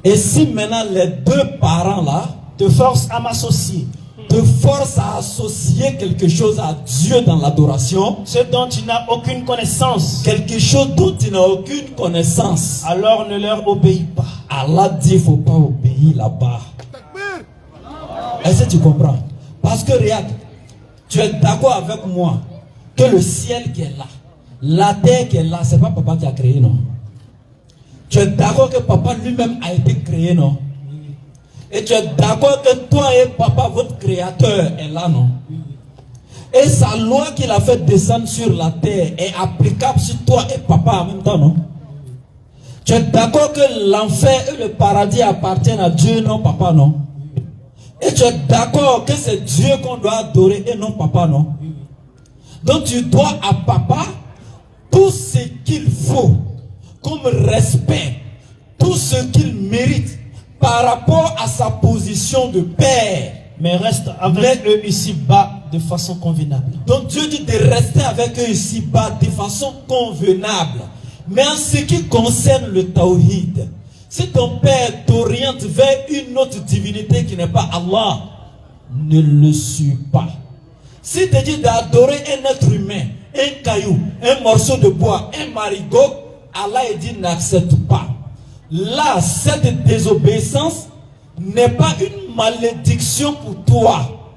Speaker 2: Et si maintenant les 2 parents là
Speaker 3: te forcent à m'associer.
Speaker 2: Te forcent à associer quelque chose à Dieu dans l'adoration.
Speaker 3: Ce dont tu n'as aucune connaissance.
Speaker 2: Quelque chose dont tu n'as aucune connaissance.
Speaker 3: Alors ne leur obéis pas.
Speaker 2: Allah dit il ne faut pas obéir là-bas. Est-ce que tu comprends? Parce que regarde, tu es d'accord avec moi que le ciel qui est là, la terre qui est là, c'est pas papa qui a créé, non? Tu es d'accord que papa lui-même a été créé, non? Et tu es d'accord que toi et papa, votre créateur, est là, non? Et sa loi qu'il a fait descendre sur la terre est applicable sur toi et papa en même temps, non? Tu es d'accord que l'enfer et le paradis appartiennent à Dieu, non, papa, non? Et tu es d'accord que c'est Dieu qu'on doit adorer et non papa, non? Donc tu dois à papa tout ce qu'il faut comme respect, tout ce qu'il mérite par rapport à sa position de père.
Speaker 3: Mais reste avec eux ici-bas de façon convenable.
Speaker 2: Donc Dieu dit de rester avec eux ici-bas de façon convenable. Mais en ce qui concerne le tawhid, si ton père t'oriente vers une autre divinité qui n'est pas Allah, ne le suis pas. Si te dit d'adorer un être humain, un caillou, un morceau de bois, un marigot, Allah dit n'accepte pas. Là, cette désobéissance n'est pas une malédiction pour toi.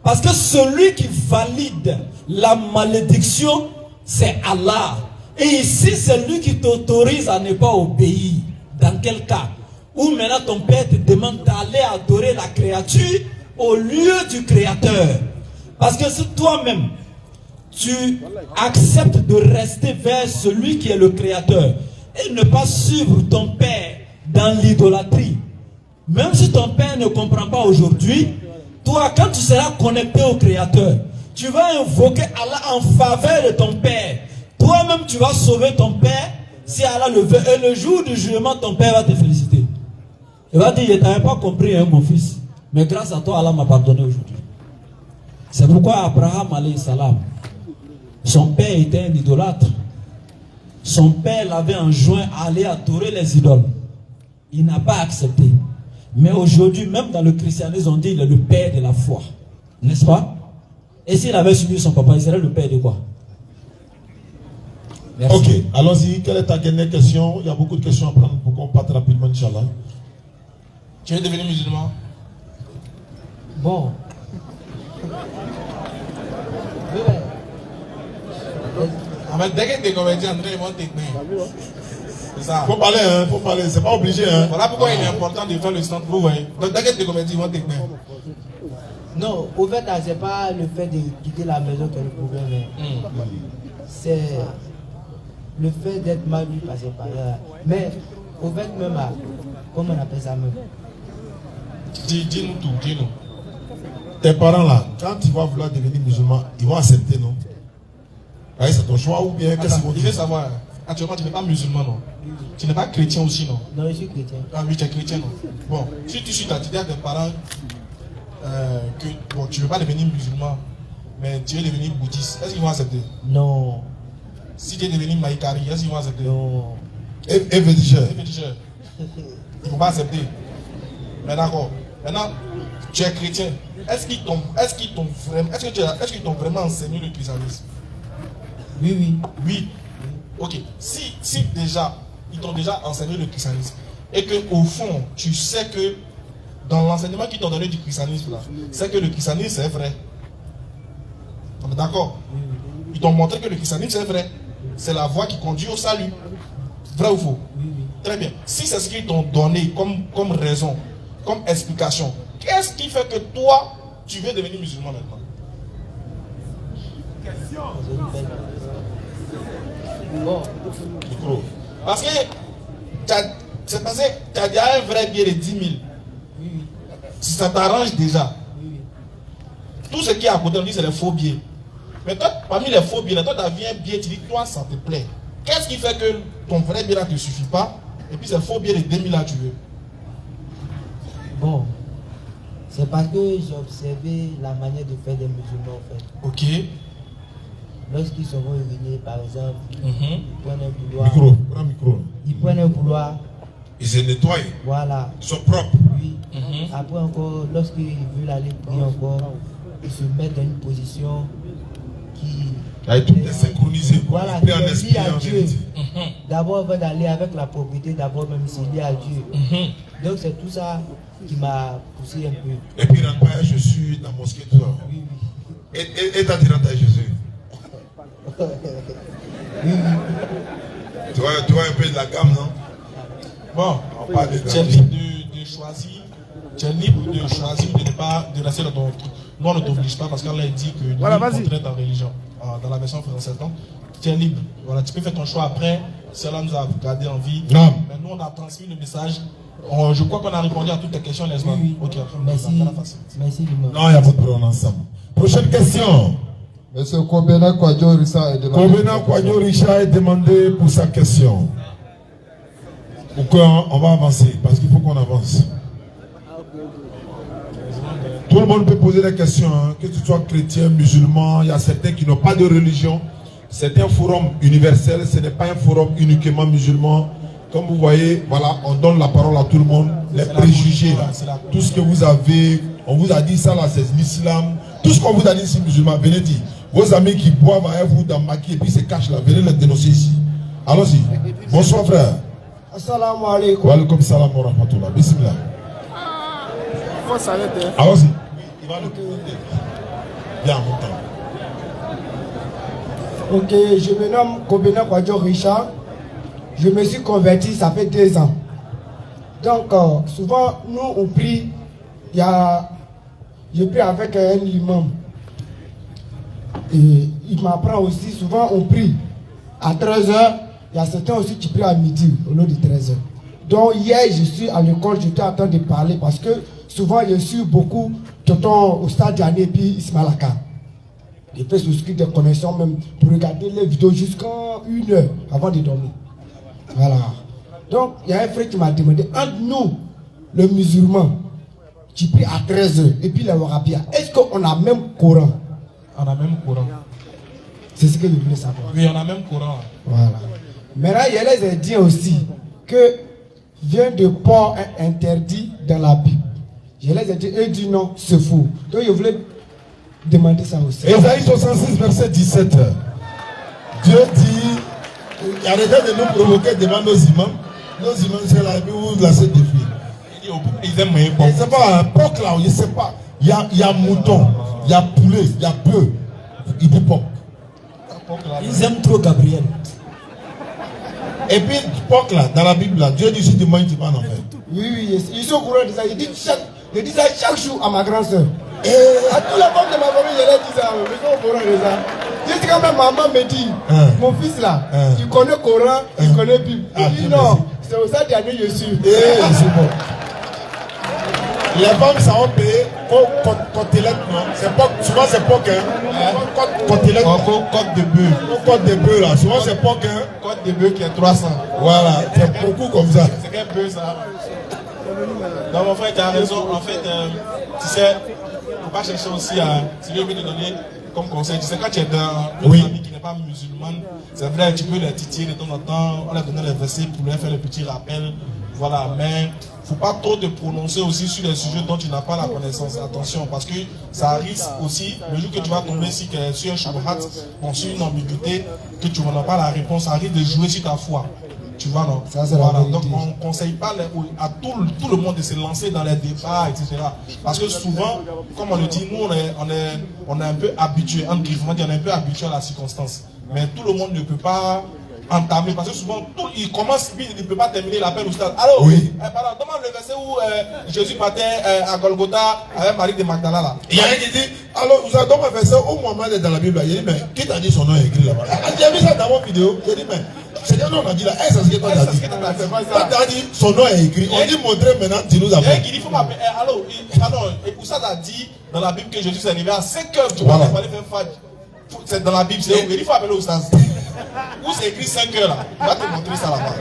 Speaker 2: Parce que celui qui valide la malédiction, c'est Allah. Et ici, c'est lui qui t'autorise à ne pas obéir. Dans quel cas? Où maintenant ton père te demande d'aller adorer la créature au lieu du créateur. Parce que si toi-même, tu acceptes de rester vers celui qui est le créateur et ne pas suivre ton père dans l'idolâtrie, même si ton père ne comprend pas aujourd'hui, toi, quand tu seras connecté au créateur, tu vas invoquer Allah en faveur de ton père. Toi-même, tu vas sauver ton père si Allah le veut. Et le jour du jugement, ton père va te féliciter. Il va dire, je n'avais pas compris, hein, mon fils. Mais grâce à toi, Allah m'a pardonné aujourd'hui. C'est pourquoi Abraham, alayhi salam, son père était un idolâtre. Son père l'avait enjoint à aller adorer les idoles. Il n'a pas accepté. Mais aujourd'hui, même dans le christianisme, on dit qu'il est le père de la foi. N'est-ce pas? Et s'il avait suivi son papa, il serait le père de quoi? Merci.
Speaker 1: Ok, allons-y. Quelle est ta dernière question? Il y a beaucoup de questions à prendre pour qu'on parte rapidement, Inch'Allah.
Speaker 6: Tu es devenu musulman?
Speaker 7: Bon.
Speaker 6: Dès que tu es converti, André, ils vont t'éteindre. C'est ça.
Speaker 1: Faut parler, hein, faut parler. C'est pas obligé, hein.
Speaker 6: Voilà pourquoi il est important de faire le stand, vous voyez. Donc dès que tu es converti, ils vont t'éteindre.
Speaker 7: Non, au fait, c'est pas le fait de quitter la maison qui est le problème. C'est le fait d'être mal vu passé par là. Mais au fait, même, comment on appelle ça même?
Speaker 6: Dis-nous tout, dis-nous.
Speaker 1: Tes parents là, quand tu vas vouloir devenir musulman, ils vont accepter, non? Ah, c'est ton choix ou bien qu'est-ce qu'ils vont
Speaker 6: Il
Speaker 1: dire?
Speaker 6: faut savoir, actuellement tu n'es pas musulman, non? Tu n'es pas chrétien aussi, non?
Speaker 7: Non, je suis chrétien.
Speaker 6: Ah oui, tu es chrétien, non? Bon, si tu suis dit à tes parents que bon, tu ne veux pas devenir musulman, mais tu veux devenir bouddhiste, est-ce qu'ils vont accepter?
Speaker 7: Non.
Speaker 6: Si tu es devenu maïkari, est-ce qu'ils vont accepter?
Speaker 7: Non.
Speaker 1: Et féticheur.
Speaker 6: Ils ne vont pas accepter. Mais d'accord. Maintenant, tu es chrétien. Est-ce qu'ils t'ont vraiment enseigné le christianisme?
Speaker 7: Oui, oui.
Speaker 6: Oui. Ok. Si déjà, ils t'ont déjà enseigné le christianisme et que au fond, tu sais que dans l'enseignement qu'ils t'ont donné du christianisme là, c'est que le christianisme c'est vrai. On est d'accord? Ils t'ont montré que le christianisme c'est vrai. C'est la voie qui conduit au salut. Vrai ou faux?
Speaker 7: Oui, oui.
Speaker 6: Très bien. Si c'est ce qu'ils t'ont donné comme raison, comme explication, qu'est-ce qui fait que toi, tu veux devenir musulman maintenant?
Speaker 7: Bon.
Speaker 6: Parce que c'est parce que tu as déjà un vrai billet de 10 000.
Speaker 7: Oui, oui.
Speaker 6: Si ça t'arrange déjà.
Speaker 7: Oui, oui.
Speaker 6: Tout ce qui est à côté, on dit c'est les faux billets. Mais toi, parmi les faux billets, toi, tu as vu un billet, tu dis, toi, ça te plaît. Qu'est-ce qui fait que ton vrai billet là ne te suffit pas? Et puis c'est le faux billet de 2000 là, tu veux?
Speaker 7: Bon. C'est parce que j'ai observé la manière de faire des musulmans, en fait.
Speaker 6: Ok.
Speaker 7: Lorsqu'ils sont revenus, par exemple, ils prennent un bouloir.
Speaker 1: Micro, prends le micro.
Speaker 7: Ils prennent un bouloir.
Speaker 1: Ils se nettoient.
Speaker 7: Voilà.
Speaker 1: Ils sont propres.
Speaker 7: Oui. Après encore, lorsqu'ils veulent aller prier encore, ils se mettent dans une position qui...
Speaker 1: Tout est synchronisé.
Speaker 7: Voilà,
Speaker 1: Ils prient en
Speaker 7: qui
Speaker 1: esprit
Speaker 7: dit
Speaker 1: et
Speaker 7: à
Speaker 1: en
Speaker 7: Dieu.
Speaker 1: vérité.
Speaker 7: D'abord, avant d'aller avec la propriété, d'abord même s'il dit à Dieu. Donc c'est tout ça qui m'a poussé un peu.
Speaker 1: Et puis il rentre pas à Jésus dans la mosquée, tout ça.
Speaker 7: Oui, oui.
Speaker 1: Et t'as dit rentre à Jésus.
Speaker 7: Oui, oui.
Speaker 1: Tu vois un peu de la gamme, non?
Speaker 6: Bon,
Speaker 1: On parle de
Speaker 6: tu es libre de choisir. Tu es libre de choisir de rester dans ton truc. Nous, on ne t'oblige pas parce qu'on l'a dit que voilà, contraire ta religion. Dans la version française. Donc, tu es libre. Voilà, tu peux faire ton choix après. Cela nous a gardé en vie.
Speaker 1: Non.
Speaker 6: Mais nous, on a transmis le message. Je crois qu'on a répondu à toutes tes questions, n'est-ce pas?
Speaker 7: Oui, oui.
Speaker 6: Ok,
Speaker 7: Merci. Merci, Limon.
Speaker 1: Non, il n'y a pas de problème ensemble. Prochaine question.
Speaker 10: Monsieur Kobena Kwadjo Rissa est demandé.
Speaker 1: Kobena Kwadjo Rissa est demandé pour sa question. Pourquoi on va avancer? Parce qu'il faut qu'on avance. Tout le monde peut poser des questions, hein. Que tu sois chrétien, musulman, il y a certains qui n'ont pas de religion. C'est un forum universel, ce n'est pas un forum uniquement musulman. Comme vous voyez, voilà, on donne la parole à tout le monde. Les préjugés, là, tout ce que vous avez, on vous a dit ça là, c'est l'islam. Tout ce qu'on vous a dit ici, musulman, venez dire. Vos amis qui boivent avec vous dans maquis et puis se cachent là, venez les dénoncer ici. Allons-y. Bonsoir frère.
Speaker 9: Assalamu alaikum.
Speaker 1: Wa alaikum salam wa rahmatullah. Bismillah.
Speaker 9: Il faut s'arrêter.
Speaker 1: Allons-y. Il va le présenter. Bien, mon temps.
Speaker 9: Ok, je me nomme Kobena Kwadjo Rissa. Je me suis converti, ça fait 2 ans. Donc, souvent, nous, on prie. Je prie avec un imam. Et il m'apprend aussi, souvent, on prie à 13h. Il y a certains aussi qui prient à midi, au lieu de 13h. Donc, hier, je suis à l'école, j'étais en train de parler parce que souvent, je suis beaucoup au stade d'année et puis Ismaël Aka. Je fais souscrire des connexions même pour regarder les vidéos jusqu'à 1h avant de dormir. Voilà. Donc, il y a un frère qui m'a demandé, entre nous, le musulman, tu pries à 13h, et puis les Wahhabis, est-ce qu'on a même Coran?
Speaker 6: On a même Coran.
Speaker 9: C'est ce que je voulais savoir.
Speaker 6: Oui, on a même Coran.
Speaker 9: Voilà. Maintenant, il les a dit aussi que vient de porc est interdit dans la Bible. Je les ai dit, eux disent non, c'est faux. Donc, je voulais demander ça aussi.
Speaker 1: Ésaïe 66, verset 17. Dieu dit, Arrêtez de nous provoquer devant nos imams. Nos imams, c'est là, et puis vous laissez des filles.
Speaker 6: Ils aiment mes époques.
Speaker 1: C'est pas un porc là, je sais pas. Il y a mouton, il y a poulet, il y a bœuf. Il dit porc.
Speaker 2: Ils aiment trop Gabriel.
Speaker 1: Et puis, porc là, dans la Bible là, Dieu dit si tu manges, tu vas en enfer.
Speaker 9: Oui, ils sont au courant de ça. Je dis ça chaque jour à ma grande soeur. Et à tous les femmes de ma famille, je leur dis ça. Ils sont au courant de ça. Juste quand même maman me dit, mon fils là, il connaît Coran, il connaît Bible. Je dis non, c'est au ça dernier je suis.
Speaker 1: C'est bon. Les femmes, ça va payer côtelette, non? C'est pas, souvent c'est pas qu'un. Côtelette.
Speaker 6: Côte de bœuf.
Speaker 1: Côte de bœuf là, souvent c'est pas qu'un.
Speaker 6: Côte de bœuf qui est 300.
Speaker 1: Voilà, c'est beaucoup comme ça.
Speaker 6: C'est quel bœuf ça? Non, mon frère, tu as raison. En fait, tu sais, il ne faut pas chercher aussi à. Si Dieu veut te donner comme conseil, tu sais, quand tu es dans une famille qui n'est pas musulmane, c'est vrai, tu peux les titiller de temps en temps, on leur donner les versets pour leur faire le petit rappel. Voilà, mais il ne faut pas trop te prononcer aussi sur les sujets dont tu n'as pas la connaissance. Attention, parce que ça risque aussi, le jour que tu vas tomber sur un shubuhat, sur une ambiguïté, que tu n'as pas la réponse, ça risque de jouer sur ta foi. Tu vois, non?
Speaker 9: Ça, c'est
Speaker 6: voilà.
Speaker 9: la
Speaker 6: Donc, on ne conseille pas à tout le monde de se lancer dans les débats, etc. Parce que souvent, comme on le dit, nous, on est un peu habitué, on est un peu habitué à la circonstance. Mais tout le monde ne peut pas entamer, parce que souvent, il commence, il ne peut pas terminer l'appel au stade. Alors,
Speaker 1: oui.
Speaker 6: Pardon, demande le verset où Jésus partait à Golgotha avec Marie de Magdala là.
Speaker 1: Il y a un qui dit, alors vous avez un verset où Mohamed est dans la Bible. Il dit, mais qui t'a dit son nom est écrit là-bas? J'ai vu ça dans mon vidéo. J'ai dit, mais c'est que nous on a dit là, c'est ce que toi t'as dit. Toi t'as dit, son nom est écrit. On dit montrer maintenant, tu nous as fait.
Speaker 6: Il faut m'appeler. Alors, Oussad a dit dans la Bible que Jésus s'est arrivé à 5 heures. Tu vois, il fallait faire fadj. C'est dans la Bible, il faut appeler Oussad. Où c'est écrit 5 heures là? Il va te montrer ça là-bas.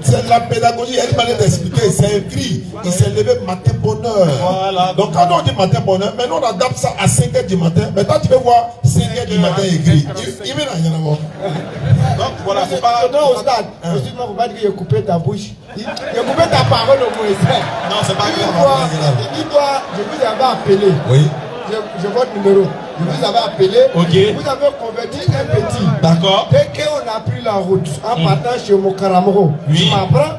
Speaker 1: C'est la pédagogie, elle m'a expliqué, c'est écrit. Il s'est levé matin bonheur.
Speaker 6: Voilà.
Speaker 1: Donc quand on dit matin bonheur, maintenant on adapte ça à 5 h du matin. Mais toi tu peux voir 5 h du matin écrit. Il vient rien à voir.
Speaker 6: Donc voilà, c'est pas.
Speaker 9: Non, au stade, excuse-moi, il ne faut pas dire qu'il a coupé ta bouche. Il a coupé ta parole au moins.
Speaker 6: Non, c'est pas grave.
Speaker 9: Dis-toi, je vous avais appelé.
Speaker 1: Oui.
Speaker 9: Je vois le numéro. Je vous avais appelé.
Speaker 6: Ok.
Speaker 9: Vous avez converti un petit.
Speaker 6: D'accord.
Speaker 9: Dès qu'on a pris la route, en partant chez Mokaramoro,
Speaker 6: oui.
Speaker 9: Tu m'apprends,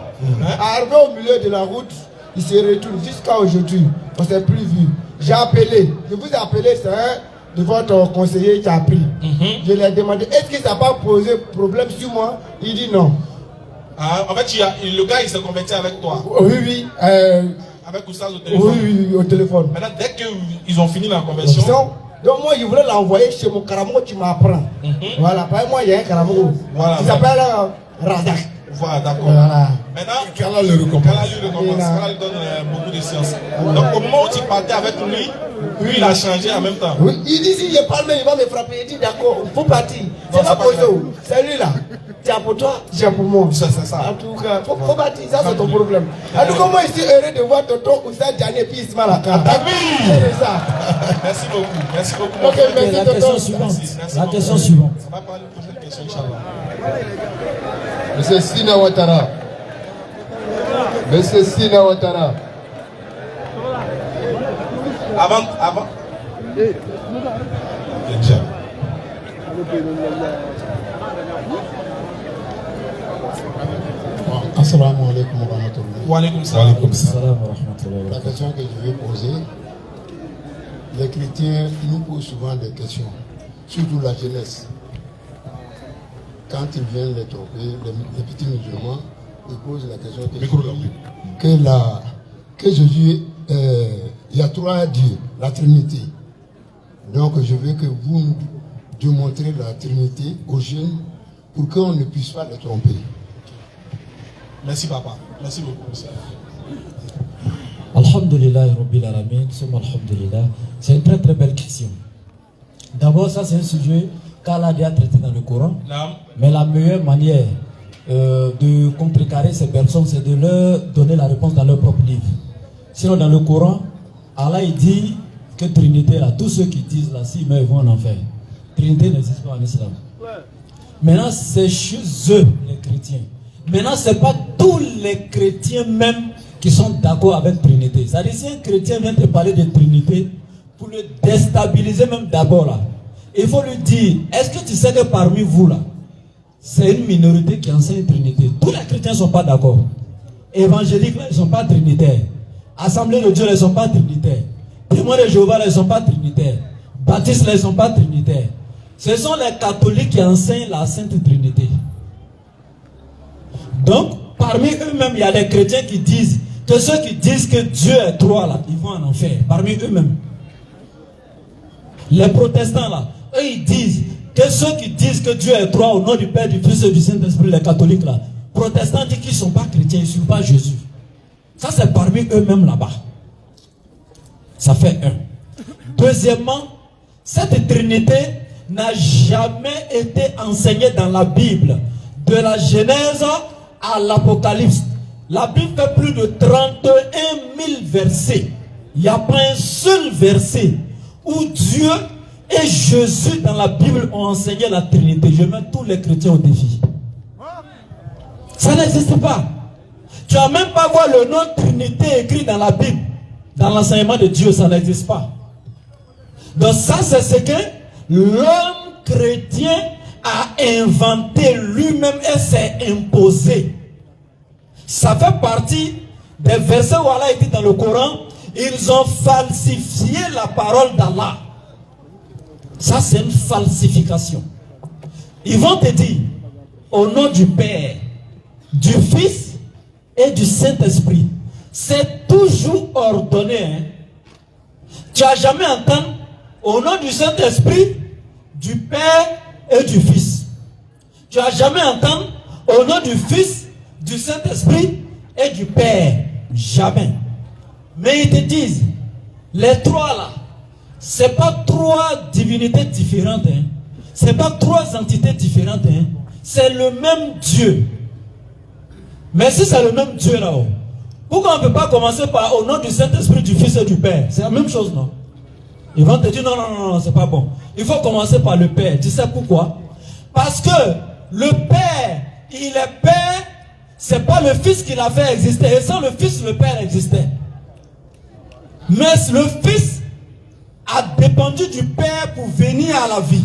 Speaker 9: arrivé au milieu de la route, il se retourne jusqu'à aujourd'hui. On ne s'est plus vu. J'ai appelé. Je vous ai appelé, c'est un de votre conseiller qui a pris. Je lui ai demandé, est-ce que ça n'a pas posé problème sur moi? Il dit non.
Speaker 6: En fait, le gars, il s'est converti avec toi.
Speaker 9: Oui.
Speaker 6: Avec Oussad au téléphone.
Speaker 9: Oui, au téléphone.
Speaker 6: Maintenant, dès qu'ils ont fini la conversion.
Speaker 9: Donc moi, je voulais l'envoyer chez mon Karamo, tu m'apprends. Voilà, par moi, il y a un Karamo.
Speaker 6: Voilà.
Speaker 9: Il s'appelle Razak.
Speaker 6: Voilà, d'accord.
Speaker 9: Voilà.
Speaker 6: Maintenant,
Speaker 1: Kala le récompense.
Speaker 6: Kala lui donne beaucoup de science. Donc au moment où tu partais avec lui, il a changé en même temps.
Speaker 9: Oui, il dit si je parle même, il va me frapper. Il dit d'accord, il faut partir. C'est la pause. C'est lui là. Tu as pour toi, j'ai pour moi.
Speaker 6: C'est ça.
Speaker 9: En tout cas, faut partir, ça c'est ton problème. En tout cas, moi je suis heureux de voir tonton Oussad Diané et puis Ismaël Aka. C'est ça.
Speaker 6: Merci beaucoup.
Speaker 9: Ok, merci
Speaker 2: la
Speaker 9: tonton.
Speaker 2: question suivante. La question suivante.
Speaker 6: Ça va parler de la prochaine question, Inch'Allah.
Speaker 10: Monsieur Sina Ouattara. Monsieur Sina Ouattara.
Speaker 6: Avant.
Speaker 1: Déjà.
Speaker 10: Assalamu alaikum wa rahmatullahi.
Speaker 6: Wa alaikum salam.
Speaker 10: La question que je vais poser, les chrétiens nous posent souvent des questions, surtout la jeunesse. Quand ils viennent les tromper, les petits musulmans, ils posent la question que Jésus, il y a 3 dieux, la Trinité. Donc je veux que vous nous démontrez la Trinité aux jeunes pour qu'on ne puisse pas les tromper.
Speaker 6: Merci papa. Merci beaucoup.
Speaker 2: Alhamdulillah, Rabbil Alamin, alhamdulillah. C'est une très très belle question. D'abord, ça c'est un sujet qu'Allah a traité dans le Coran. Mais la meilleure manière de contrecarrer ces personnes, c'est de leur donner la réponse dans leur propre livre. Sinon, dans le Coran, Allah il dit que Trinité, là, tous ceux qui disent là, s'ils meurent, ils vont en enfer. Trinité n'existe pas en islam. Maintenant, c'est chez eux, les chrétiens. Maintenant, ce n'est pas tous les chrétiens même qui sont d'accord avec Trinité. C'est-à-dire, si un chrétien vient te parler de Trinité, pour le déstabiliser même d'abord là, il faut lui dire, est-ce que tu sais que parmi vous là, c'est une minorité qui enseigne Trinité. Tous les chrétiens ne sont pas d'accord. Évangéliques, là, ils ne sont pas trinitaires. Assemblée de Dieu, là, ils ne sont pas trinitaires. Témoins de Jéhovah, là, ils ne sont pas trinitaires. Baptistes, là, ils ne sont pas trinitaires. Ce sont les catholiques qui enseignent la Sainte Trinité. Donc, parmi eux-mêmes, il y a des chrétiens qui disent que ceux qui disent que Dieu est trois, là, ils vont en enfer. Parmi eux-mêmes. Les protestants, là, eux, ils disent que ceux qui disent que Dieu est trois au nom du Père, du Fils et du Saint-Esprit, les catholiques, là, protestants disent qu'ils ne sont pas chrétiens, ils ne suivent pas Jésus. Ça, c'est parmi eux-mêmes là-bas. Ça fait un. Deuxièmement, cette Trinité n'a jamais été enseignée dans la Bible. De la Genèse à l'Apocalypse. La Bible fait plus de 31 000 versets. Il n'y a pas un seul verset où Dieu et Jésus dans la Bible ont enseigné la Trinité. Je mets tous les chrétiens au défi. Ça n'existe pas. Tu n'as même pas voir le nom Trinité écrit dans la Bible. Dans l'enseignement de Dieu, ça n'existe pas. Donc ça, c'est ce que l'homme chrétien a inventé lui-même et s'est imposé. Ça fait partie des versets où Allah dit dans le Coran, ils ont falsifié la parole d'Allah. Ça, c'est une falsification. Ils vont te dire, au nom du Père, du Fils et du Saint-Esprit. C'est toujours ordonné. Hein? Tu n'as jamais entendu au nom du Saint-Esprit, du Père et du Fils. Tu n'as jamais entendu au nom du Fils, du Saint-Esprit et du Père. Jamais. Mais ils te disent, les trois là, ce n'est pas trois divinités différentes. Hein? Ce n'est pas trois entités différentes. Hein? C'est le même Dieu. Mais si c'est le même Dieu là-haut, pourquoi on ne peut pas commencer par au nom du Saint-Esprit, du Fils et du Père? C'est la même chose, non? Ils vont te dire non, non, non, non, c'est pas bon. Il faut commencer par le Père. Tu sais pourquoi? Parce que le Père, il est Père, c'est pas le Fils qui l'a fait exister. Et sans le Fils, le Père existait. Mais le Fils a dépendu du Père pour venir à la vie.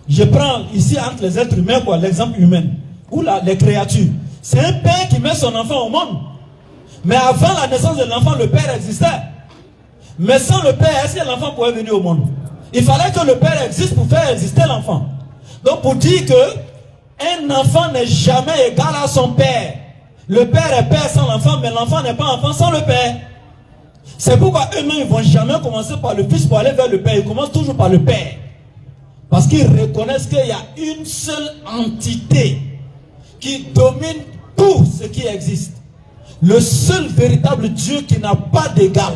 Speaker 2: Je prends ici entre les êtres humains, quoi, l'exemple humain, ou les créatures. C'est un père qui met son enfant au monde. Mais avant la naissance de l'enfant, le père existait. Mais sans le père, est-ce que l'enfant pouvait venir au monde? Il fallait que le père existe pour faire exister l'enfant. Donc pour dire que un enfant n'est jamais égal à son père. Le père est père sans l'enfant, mais l'enfant n'est pas enfant sans le père. C'est pourquoi eux-mêmes ne vont jamais commencer par le fils pour aller vers le père. Ils commencent toujours par le père. Parce qu'ils reconnaissent qu'il y a une seule entité qui domine tout ce qui existe. Le seul véritable Dieu qui n'a pas d'égal.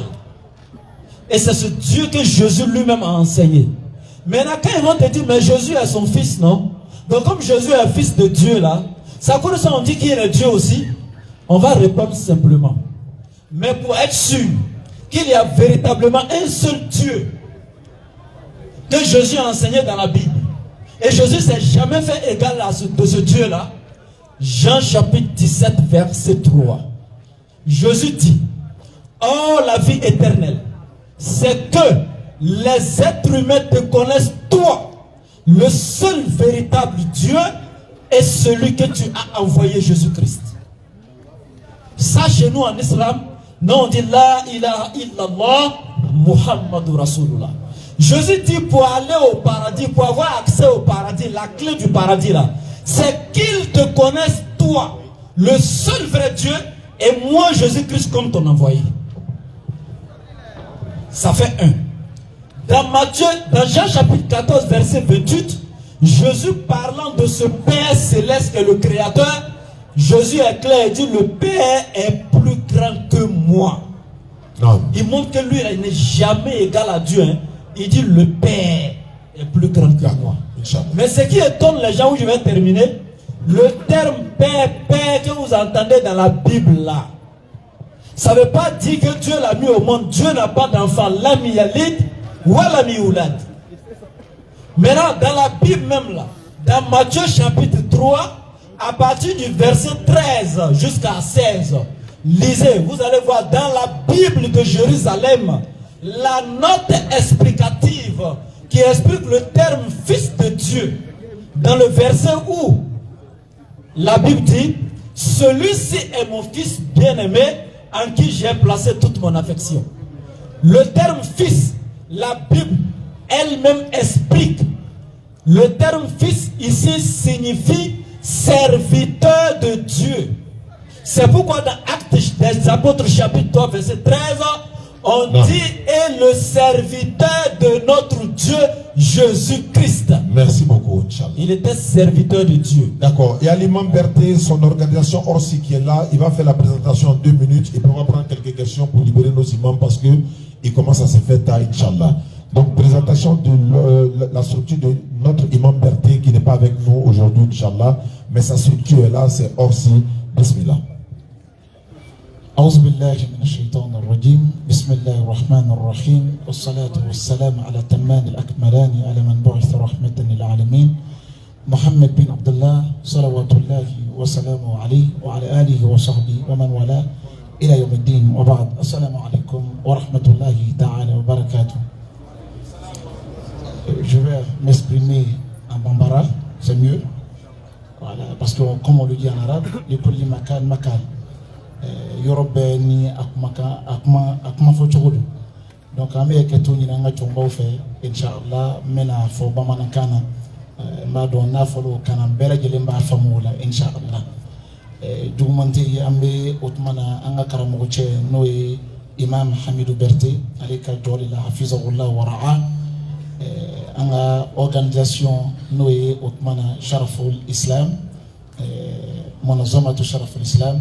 Speaker 2: Et c'est ce Dieu que Jésus lui-même a enseigné. Maintenant, quand ils vont te dire, mais Jésus est son fils, non? Donc comme Jésus est fils de Dieu là, ça cause ça on dit qu'il est Dieu aussi. On va répondre simplement. Mais pour être sûr qu'il y a véritablement un seul Dieu que Jésus a enseigné dans la Bible. Et Jésus ne s'est jamais fait égal de ce Dieu-là. Jean chapitre 17, verset 3. Jésus dit, oh la vie éternelle, c'est que les êtres humains te connaissent toi, le seul véritable Dieu et celui que tu as envoyé, Jésus-Christ. Ça chez nous en islam, non, on dit la ilaha illallah Muhammadur Rasulullah. Jésus dit pour aller au paradis, pour avoir accès au paradis, la clé du paradis là, c'est qu'ils te connaissent toi, le seul vrai Dieu, et moi Jésus-Christ comme ton envoyé. Ça fait un. Dans Matthieu, dans Jean chapitre 14, verset 28, Jésus parlant de ce Père céleste et le Créateur, Jésus est clair et dit le Père est plus grand que moi. Non. Il montre que lui, il n'est jamais égal à Dieu. Hein. Il dit le Père est plus grand que moi. Mais ce qui étonne les gens, où je vais terminer, le terme Père, Père que vous entendez dans la Bible là, ça ne veut pas dire que Dieu l'a mis au monde. Dieu n'a pas d'enfant. L'ami Yalid ou l'ami Oulad. Maintenant, dans la Bible même là, dans Matthieu chapitre 3, à partir du verset 13 jusqu'à 16, lisez, vous allez voir dans la Bible de Jérusalem, la note explicative qui explique le terme fils de Dieu. Dans le verset où La Bible dit, celui-ci est mon fils bien-aimé en qui j'ai placé toute mon affection. Le terme fils, la Bible elle-même explique. Le terme fils ici signifie serviteur de Dieu. C'est pourquoi dans Actes des Apôtres chapitre 3 verset 13, on dit est le serviteur de notre Dieu Jésus-Christ.
Speaker 1: Merci beaucoup, Inch'Allah.
Speaker 2: Il était serviteur de Dieu.
Speaker 1: D'accord. Et à l'imam Berthe, son organisation Orsi qui est là, il va faire la présentation en 2 minutes et puis on va prendre quelques questions pour libérer nos imams parce que il commence à se faire tard, Inch'Allah. Donc, présentation de la structure de notre imam Berthe qui n'est pas avec nous aujourd'hui, Inch'Allah, mais sa structure est là, c'est Orsi. Bismillah.
Speaker 11: أعوذ بالله من الشيطان الرجيم بسم الله الرحمن الرحيم والصلاة والسلام على التمان الأكملان على من بعث رحمة للعالمين محمد بن عبد الله صلوات الله وسلامه عليه وعلى آله وصحبه ومن والاه إلى يوم الدين وبعد السلام عليكم ورحمة الله تعالى وبركاته. Je vais m'exprimer en bambara, c'est mieux. Voilà, parce que comme on le dit en arabe, le kulli makan makan. Yorobe ni akuma fo chogodo. Donc ame keto ni nga chomba fe inshallah mena fo bamana kana ma do na folo kana bela jelemba famula inshallah. Dugumante ambe otmana anga karamo che noye Imam Hamidou Berthe alika jolila hafizahullah wa ra'a. Anga organisation noye otmana Sharaful Islam Monazamatu Sharaful Islam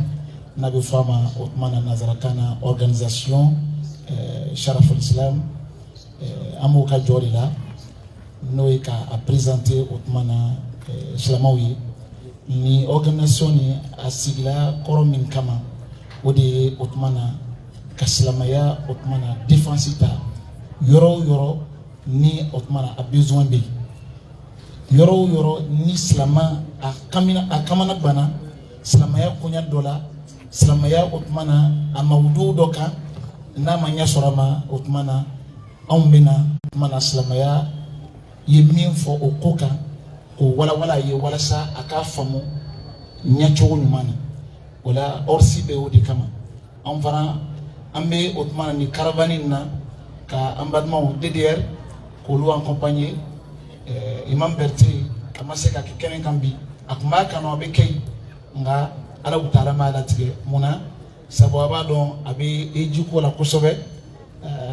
Speaker 11: Nabi Fama Otmana Nazarakana organisation Sharaful Islam Amoka Jorila Noeka a présenté Otmana Islamawi ni organisation ni asigla koromin kama ode Otmana Kaslamaya Otmana défensita yoro ni Otmana a besoin de yoro ni Islama a kamana bana Islamaya konya dola Islamaya Otmana a mawdu doka na manya sorama Otmana ombena Otmana Islamaya yemin fo okoka ko wala ye wala sa aka famu nyacho nyumana wala orsi be odi kama amfana ambe Otmana ni caravane na ka ambadma DDR ko lu accompagner Imam Berthe amaseka kenen kambi akuma kana be kay nga ala utara mala tige muna sabo abadon abi ejuko la kosobe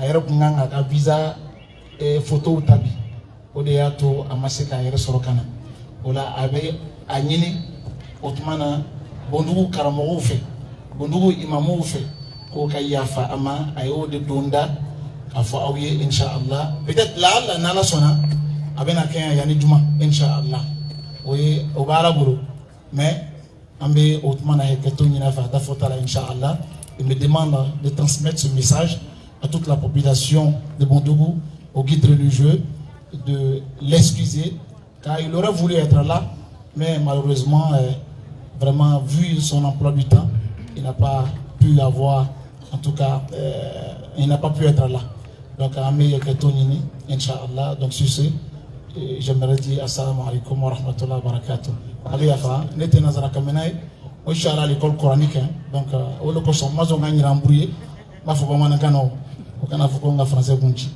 Speaker 11: ayro nganga ka visa photo utabi ode yato amaseka ayro sorokana wala abe anyini Otmana bondugu karamo fe bondugu imamu fe ko kayafa ama ayo de donda afa awiye inshallah peut-être la nala sona abena kenya yani juma inshallah oye obara buru mais Ambe Otmana Heketonyina Fada Fotala Inch'Allah. Il me demande de transmettre ce message à toute la population de Bondougou, au guide religieux, de l'excuser, car il aurait voulu être là, mais malheureusement, vraiment, vu son emploi du temps, il n'a pas pu avoir, en tout cas, il n'a pas pu être là. Donc, Ambe Heketonyini, Inch'Allah. Donc, sur ce, j'aimerais dire assalamu alaikum wa rahmatullahi wa barakatuh. Aliafa, n'était nazara kamenai, au chara l'école coranique, donc au loco son maison gagne rembrouillé, ma faut pas manakano, au canafokonga français bunchi.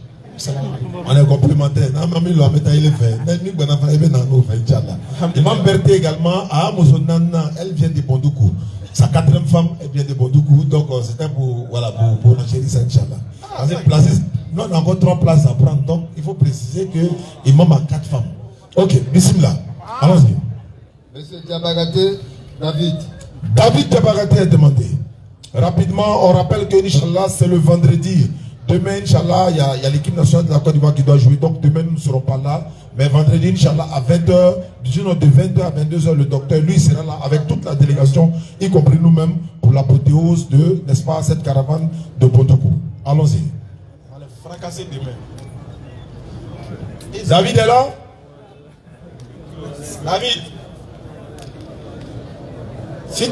Speaker 1: On est complémentaire. Namami lo ameta il fait. Nani bana fa ebe na no fa inchallah. Imam Berthe également à Mozonana, elle vient de Bondoukou. Sa 4e femme, elle vient de Bondoukou, donc c'était pour voilà pour la chérie inchallah. Non, on a encore 3 places à prendre, donc il faut préciser que Imam a 4 femmes. Ok, bismillah. Allons-y.
Speaker 10: Monsieur Diabarate, David.
Speaker 1: David Diabarate est demandé. Rapidement, on rappelle que Inch'Allah, c'est le vendredi. Demain, Inch'Allah, il y a l'équipe nationale de la Côte d'Ivoire qui doit jouer. Donc demain, nous ne serons pas là. Mais vendredi, Inch'Allah, à 20h, de 20h à 22h, le docteur, lui, sera là avec toute la délégation, y compris nous-mêmes, pour l'apothéose de, n'est-ce pas, cette caravane de Bondoukou. Allons-y.
Speaker 6: On va les fracasser demain.
Speaker 1: David est là?
Speaker 6: David.
Speaker 1: Si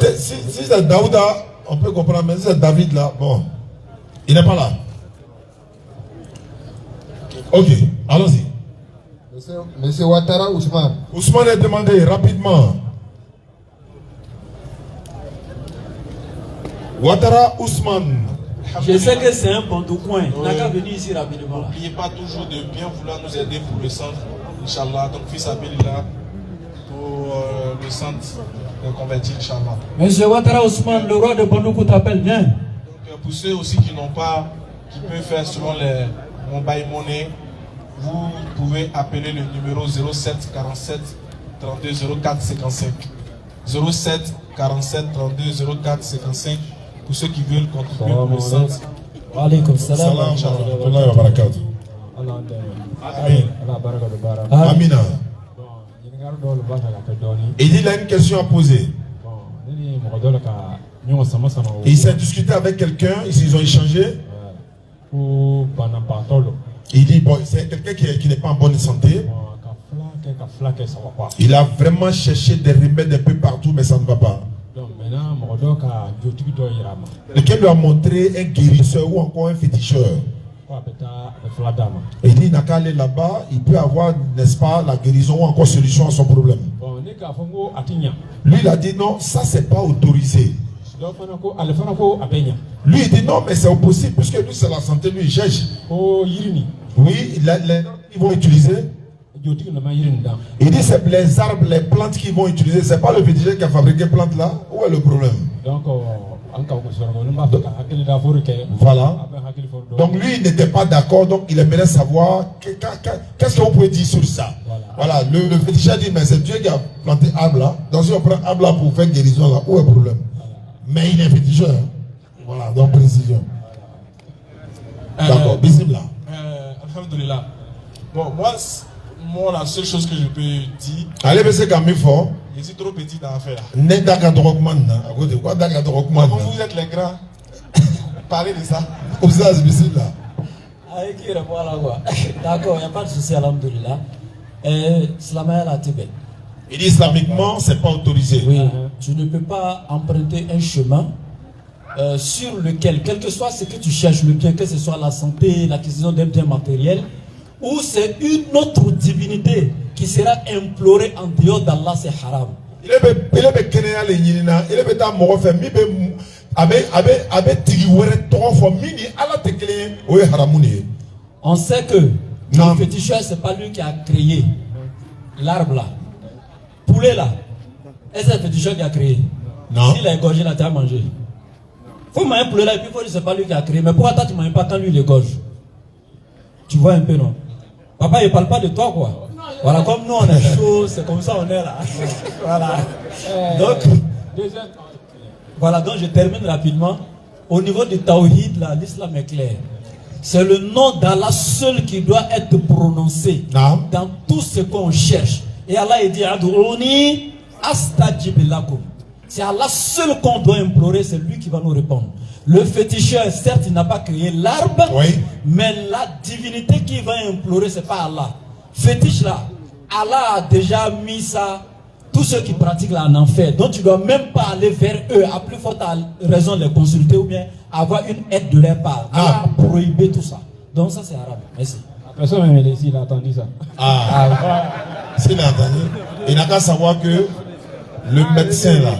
Speaker 1: c'est Daouda, on peut comprendre, mais si c'est David là, bon, il n'est pas là. Ok, allons-y.
Speaker 10: Monsieur Ouattara Ousmane.
Speaker 1: Ousmane est demandé rapidement. Ouattara Ousmane.
Speaker 2: Je sais que c'est un bon coin. N'a qu'à venir ici rapidement.
Speaker 6: N'oubliez pas toujours de bien vouloir nous aider pour le centre, Inch'Allah. Donc, fils Abilillah, pour le centre de convertir, Inch'Allah.
Speaker 2: Monsieur Ouattara Ousmane, le roi de Bandoukou t'appelle bien.
Speaker 6: Donc, pour ceux aussi qui n'ont pas, qui peuvent faire selon les mobile money, vous pouvez appeler le numéro 07 47 32 04 55. 07 47 32 04 55 pour ceux qui veulent contribuer pour le centre.
Speaker 2: Wa alaykum salam wa
Speaker 1: rahmatullahi wa barakatuh. Amina. Il dit qu'il a une question à poser. Il s'est discuté avec quelqu'un, ils ont échangé. Il dit bon, c'est quelqu'un qui n'est pas en bonne santé. Il a vraiment cherché des remèdes un peu partout, mais ça ne va pas. Lequel lui a montré un guérisseur ou encore un féticheur. Il dit il n'a qu'à aller là-bas, il peut avoir, n'est-ce pas, la guérison ou encore solution à son problème. Lui, il a dit non, ça c'est pas autorisé. Lui, il dit non, mais c'est impossible, puisque lui, c'est la santé, lui, il cherche. Oui, ils vont utiliser. Il dit c'est les arbres, les plantes qu'ils vont utiliser. C'est pas le féticheur qui a fabriqué plantes là. Où est le problème? Voilà. Donc lui, il n'était pas d'accord. Donc il aimerait savoir qu'est-ce que vous pouvez dire sur ça. Voilà. Le féticheur dit mais c'est Dieu qui a planté arbre là. Donc si on prend arbre là pour faire guérison là, où est le problème? Mais il est féticheur. Voilà. Donc précision. D'accord. Bismillah.
Speaker 6: Alhamdulillah. Bon, moi, la seule chose que je peux dire.
Speaker 1: Allez, mais c'est quand même fort.
Speaker 6: Je suis trop petit dans l'affaire.
Speaker 1: Comment
Speaker 6: vous êtes les grands? Parlez de ça.
Speaker 2: D'accord, il n'y a pas de souci, alhamdoulilah.
Speaker 1: Il dit islamiquement, c'est pas autorisé.
Speaker 2: Oui, tu ne peux pas emprunter un chemin sur lequel, quel que soit ce que tu cherches, le bien, que ce soit la santé, l'acquisition d'un bien matériel, ou c'est une autre divinité qui sera implorée en dehors d'Allah, c'est haram. On sait que le féticheur, c'est pas lui qui a créé l'arbre là. Poulet là, est-ce que c'est le féticheur qui a créé? Non. S'il a égorgé là, tu as mangé. Faut manger un poulet là et puis il faut dire que c'est pas lui qui a créé. Mais pourquoi toi tu ne manges pas quand lui il égorge? Tu vois un peu, non? Papa, il parle pas de toi, quoi. Voilà, comme nous, on est chaud, c'est comme ça, on est là. Voilà. Donc, je termine rapidement. Au niveau du Tawhid, là, l'islam est clair. C'est le nom d'Allah seul qui doit être prononcé dans tout ce qu'on cherche. Et Allah, il dit, Adouni astajib lakum. C'est Allah seul qu'on doit implorer, c'est lui qui va nous répondre. Le féticheur, certes, il n'a pas créé l'arbre, mais la divinité qui va implorer, c'est pas Allah. Fétiche là, Allah a déjà mis ça, tous ceux qui pratiquent là en enfer. Donc tu ne dois même pas aller vers eux, à plus forte raison les consulter ou bien avoir une aide de leur part. Allah a prohibé tout ça. Donc ça c'est arabe. Merci.
Speaker 5: Personne même ici, il a entendu ça.
Speaker 1: S'il a entendu, il n'a qu'à savoir que le médecin là,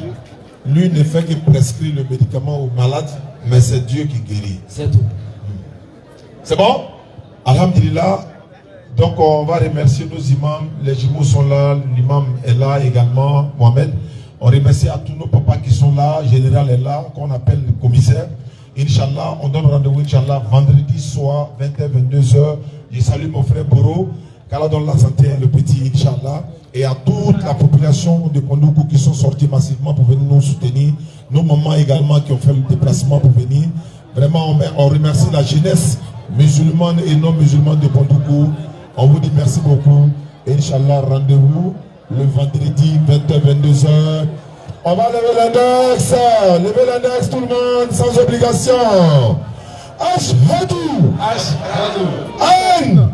Speaker 1: lui ne fait que prescrire le médicament aux malades, mais c'est Dieu qui guérit.
Speaker 2: C'est tout.
Speaker 1: C'est bon? Alhamdulillah. Donc on va remercier nos imams. Les jumeaux sont là, l'imam est là également, Mohamed. On remercie à tous nos papas qui sont là, général est là, qu'on appelle le commissaire. Inch'Allah, on donne rendez-vous, Inch'Allah, vendredi soir, 20h-22h. Je salue mon frère Boro, qu'Allah donne la santé, le petit, Inch'Allah. Et à toute la population de Pondoukou qui sont sortis massivement pour venir nous soutenir. Nos mamans également qui ont fait le déplacement pour venir. Vraiment, on remercie la jeunesse musulmane et non musulmane de Pondoukou. On vous dit merci beaucoup. Inch'Allah, rendez-vous le vendredi 20h-22h. On va lever l'index. Levez l'index tout le monde, sans obligation. Ashhadu an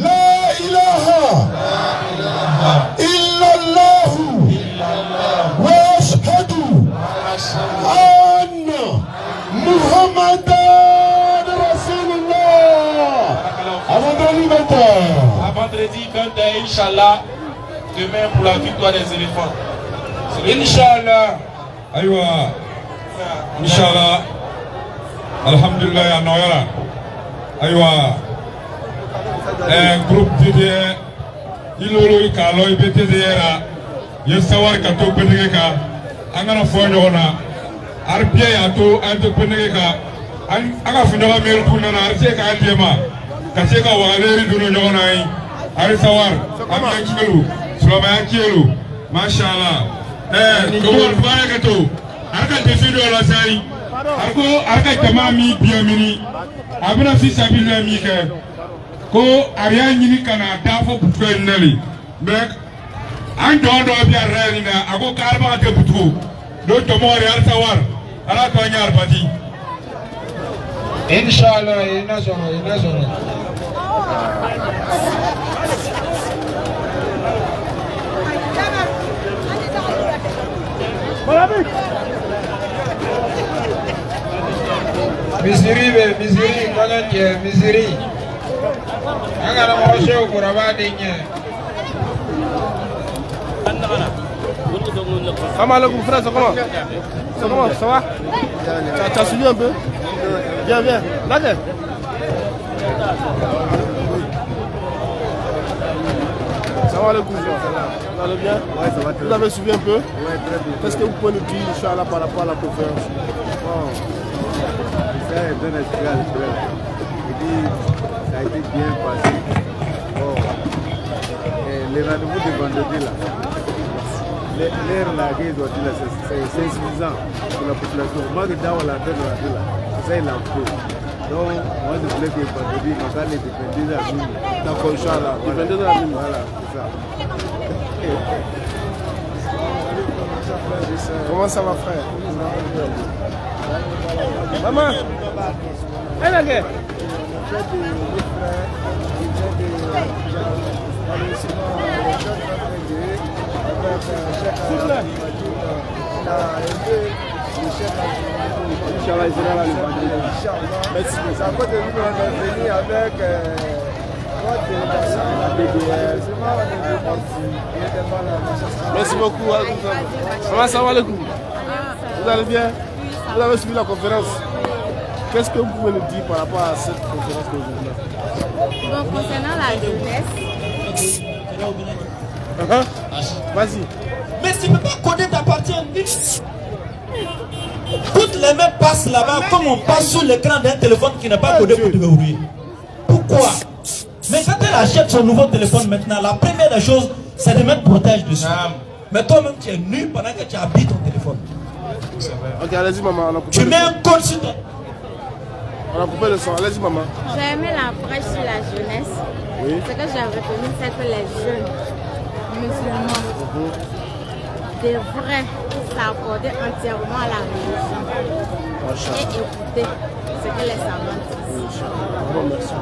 Speaker 1: la ilaha illallahu wa ashhadu anna Muhammadan Rasulullah. À
Speaker 6: vendredi 20h, Inch'Allah, demain pour la victoire des éléphants. Inch'Allah.
Speaker 5: Aïwa. Inch'Allah, alhamdulillah, Noël. Aïwa, un groupe DDR, il y a Kalo, il y a Sawar Kato Penega, Angana Foyona, Arbia Yato, Anto Penega, Anga Finova Melpuna, Arseka Antiema, Kaseka Waleri Dunonai, Arisawar, Amakilu, Slavakielu, Mashallah. Gowon Barakato, Arka Tefido Lasai, Arka Kamami Biamini, Abuna Fisa Bilamika, Ko Ariani Kana, Dafo Putuenelli, Beck, and Don Dobia Ralina, Ago Karma Teputu, Dotomori Arsawar, Arakanyar Pati.
Speaker 12: Inshallah, Inazono. Misiri, Kalanje, Misiri. Angana Moshe Kurabadinya.
Speaker 13: Salam alaikum frère, ça comment? Ça comment? Ça va? Tu as suivi un peu? Viens. Là, salam alaikum. Vous allez bien? Ouais, ça va très bien. Vous avez suivi un peu? Ouais, très bien. Qu'est-ce que vous pouvez nous dire, Inch'Allah, par rapport à la conférence?
Speaker 14: Bon, ça est bien espéré, frère. Je dis, ça a été bien passé. Bon, les rendez-vous de vendredi là, l'air là, c'est insuffisant pour la population. Moi, je dois la faire là, c'est ça il a fait. Donc, moi je voulais que vendredi, on va les dépendre de la mine.
Speaker 13: D'accord, Inch'Allah, dépendre de la mine.
Speaker 14: Voilà, c'est ça.
Speaker 13: Comment ça va, frère? Maman, elle est là. Inch'Allah, il sera là le vendredi. Merci. C'est à côté de nous, on est venu avec votre délégation, la BDR. Merci beaucoup. Salam alaikum. Vous allez bien? Vous avez suivi la conférence. Qu'est-ce que vous pouvez nous dire par rapport à cette conférence d'aujourd'hui?
Speaker 15: Bon, concernant la jeunesse.
Speaker 13: Vas-y.
Speaker 2: Mais tu ne peux pas connaître ta partie en mix. Toutes les mains passent là-bas comme on passe sur l'écran d'un téléphone qui n'est pas codé pour te verrouiller. Pourquoi? Mais quand elle achète son nouveau téléphone maintenant, la première des choses, c'est de mettre protège dessus. Mais toi-même, tu es nu pendant que tu habites ton téléphone.
Speaker 13: Ok, allez-y, maman.
Speaker 2: Tu mets un code sur toi.
Speaker 13: On a coupé le son. Allez-y, maman.
Speaker 15: J'ai aimé l'approche sur la jeunesse.
Speaker 13: Oui.
Speaker 15: Ce que j'ai retenu, c'est que les jeunes musulmans devraient s'accorder entièrement à la religion et écouter ce que les savants disent.
Speaker 13: Merci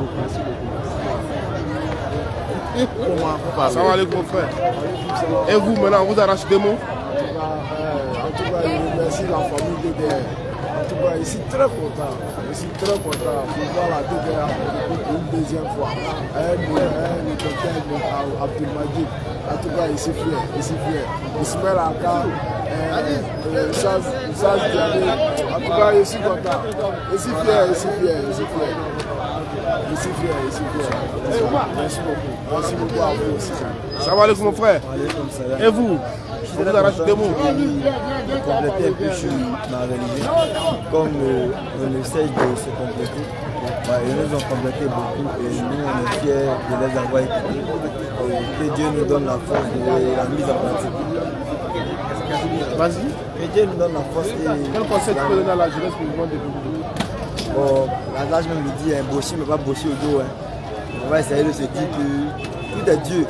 Speaker 13: beaucoup. Salam alaikum, frère. Et vous, maintenant, on vous arrache des mots?
Speaker 16: En tout cas, je remercie la famille DDR. En tout cas, je suis très content. Je suis très content pour voir la DDR pour une deuxième fois. Un docteur Abdelmadjid. En tout cas, je suis fier. Ismaël Aka, Chaz Diané. En tout cas, je suis content. Je suis fier. Merci beaucoup à vous aussi.
Speaker 13: Salam alaikum, mon frère. Et vous? Je vous arrache des mots.
Speaker 14: Compléter un peu sur ma religion. Comme on essaye de se compléter, ils nous ont complété beaucoup et nous on est fiers de les avoir écoutés. Que Dieu nous donne la force de la mise en pratique.
Speaker 13: Vas-y.
Speaker 14: Que Dieu nous donne la force.
Speaker 13: Quel conseil tu peux donner à la jeunesse pour le monde de
Speaker 14: bon, l'âge même me dit, bosser mais pas bosser au dos. On va essayer de se dire que tout est Dieu.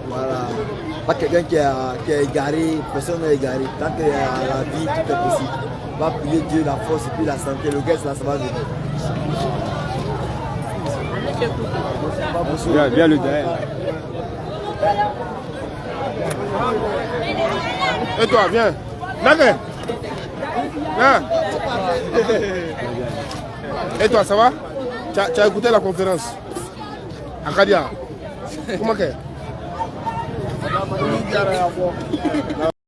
Speaker 14: Voilà. Pas quelqu'un qui est égaré, personne n'est égaré. Tant qu'il y a la vie, tout est possible. On va prier Dieu, la force et puis la santé. Le gars, là, ça va venir.
Speaker 13: Viens le derrière. Et toi, viens. Viens. Et toi, ça va? Tu as écouté la conférence? Akadia. Comment que?